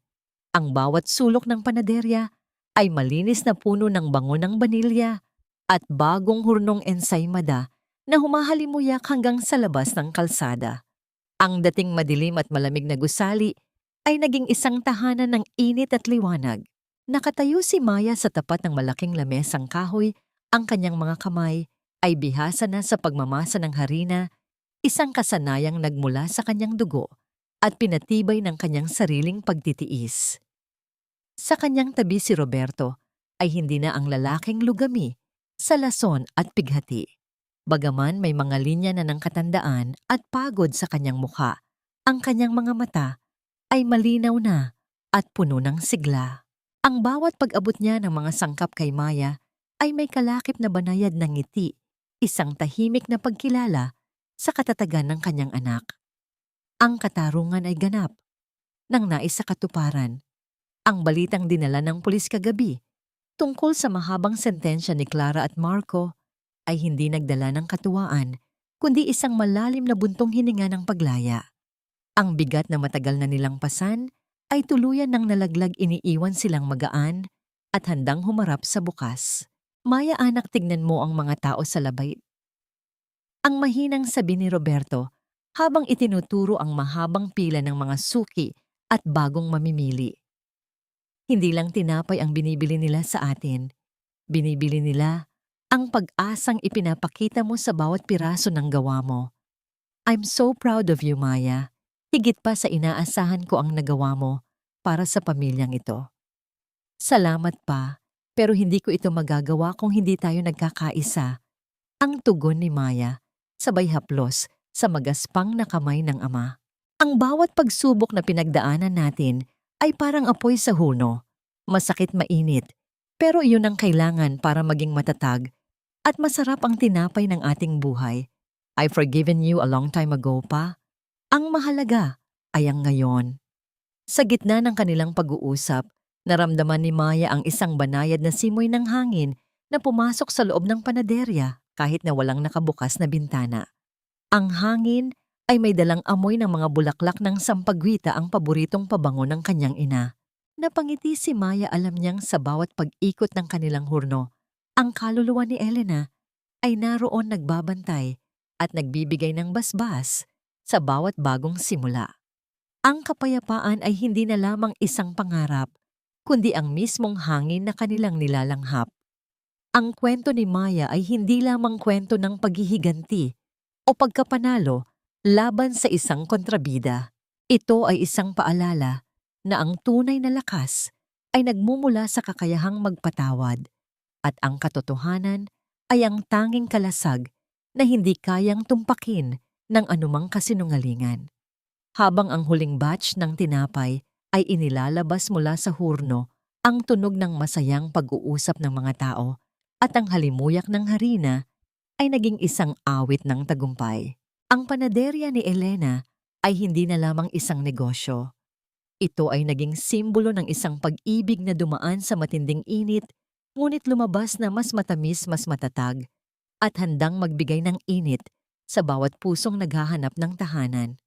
Speaker 1: Ang bawat sulok ng panaderya ay malinis na puno ng bango ng banilya at bagong hurnong ensaymada na humahalimuyak hanggang sa labas ng kalsada. Ang dating madilim at malamig na gusali ay naging isang tahanan ng init at liwanag. Nakatayo si Maya sa tapat ng malaking lamesang kahoy, ang kanyang mga kamay ay bihasa na sa pagmamasa ng harina, isang kasanayang nagmula sa kanyang dugo at pinatibay ng kanyang sariling pagtitiis. Sa kanyang tabi si Roberto ay hindi na ang lalaking lugami, salason at pighati. Bagaman may mga linya na ng katandaan at pagod sa kanyang mukha, ang kanyang mga mata ay malinaw na at puno ng sigla. Ang bawat pag-abot niya ng mga sangkap kay Maya ay may kalakip na banayad ng ngiti, isang tahimik na pagkilala sa katatagan ng kanyang anak. Ang katarungan ay ganap nang nais sa katuparan. Ang balitang dinala ng pulis kagabi tungkol sa mahabang sentensya ni Clara at Marco ay hindi nagdala ng katuwaan, kundi isang malalim na buntong hininga ng paglaya. Ang bigat na matagal na nilang pasan ay tuluyan ng nalaglag, iniiwan silang magaan at handang humarap sa bukas. Maya anak, tignan mo ang mga tao sa labay. Ang mahinang sabi ni Roberto habang itinuturo ang mahabang pila ng mga suki at bagong mamimili. Hindi lang tinapay ang binibili nila sa atin. Binibili nila ang pag-asang ipinapakita mo sa bawat piraso ng gawa mo. I'm so proud of you, Maya. Higit pa sa inaasahan ko ang nagawa mo para sa pamilyang ito. Salamat pa, pero hindi ko ito magagawa kung hindi tayo nagkakaisa. Ang tugon ni Maya, sabay haplos sa magaspang na kamay ng ama. Ang bawat pagsubok na pinagdaanan natin ay parang apoy sa huno. Masakit mainit, pero iyon ang kailangan para maging matatag at masarap ang tinapay ng ating buhay. I've forgiven you a long time ago pa. Ang mahalaga ay ang ngayon. Sa gitna ng kanilang pag-uusap, naramdaman ni Maya ang isang banayad na simoy ng hangin na pumasok sa loob ng panaderya kahit na walang nakabukas na bintana. Ang hangin ay may dalang amoy ng mga bulaklak ng sampagwita, ang paboritong pabango ng kanyang ina. Napangiti si Maya, alam niyang sa bawat pag-ikot ng kanilang hurno, ang kaluluwa ni Elena ay naroon nagbabantay at nagbibigay ng basbas sa bawat bagong simula. Ang kapayapaan ay hindi na lamang isang pangarap, kundi ang mismong hangin na kanilang nilalanghap. Ang kwento ni Maya ay hindi lamang kwento ng paghihiganti o pagkapanalo laban sa isang kontrabida. Ito ay isang paalala na ang tunay na lakas ay nagmumula sa kakayahang magpatawad at ang katotohanan ay ang tanging kalasag na hindi kayang tumpakin ng anumang kasinungalingan. Habang ang huling batch ng tinapay ay inilalabas mula sa hurno, ang tunog ng masayang pag-uusap ng mga tao at ang halimuyak ng harina ay naging isang awit ng tagumpay. Ang panaderya ni Elena ay hindi na lamang isang negosyo. Ito ay naging simbolo ng isang pag-ibig na dumaan sa matinding init, ngunit lumabas na mas matamis, mas matatag, at handang magbigay ng init sa bawat pusong naghahanap ng tahanan.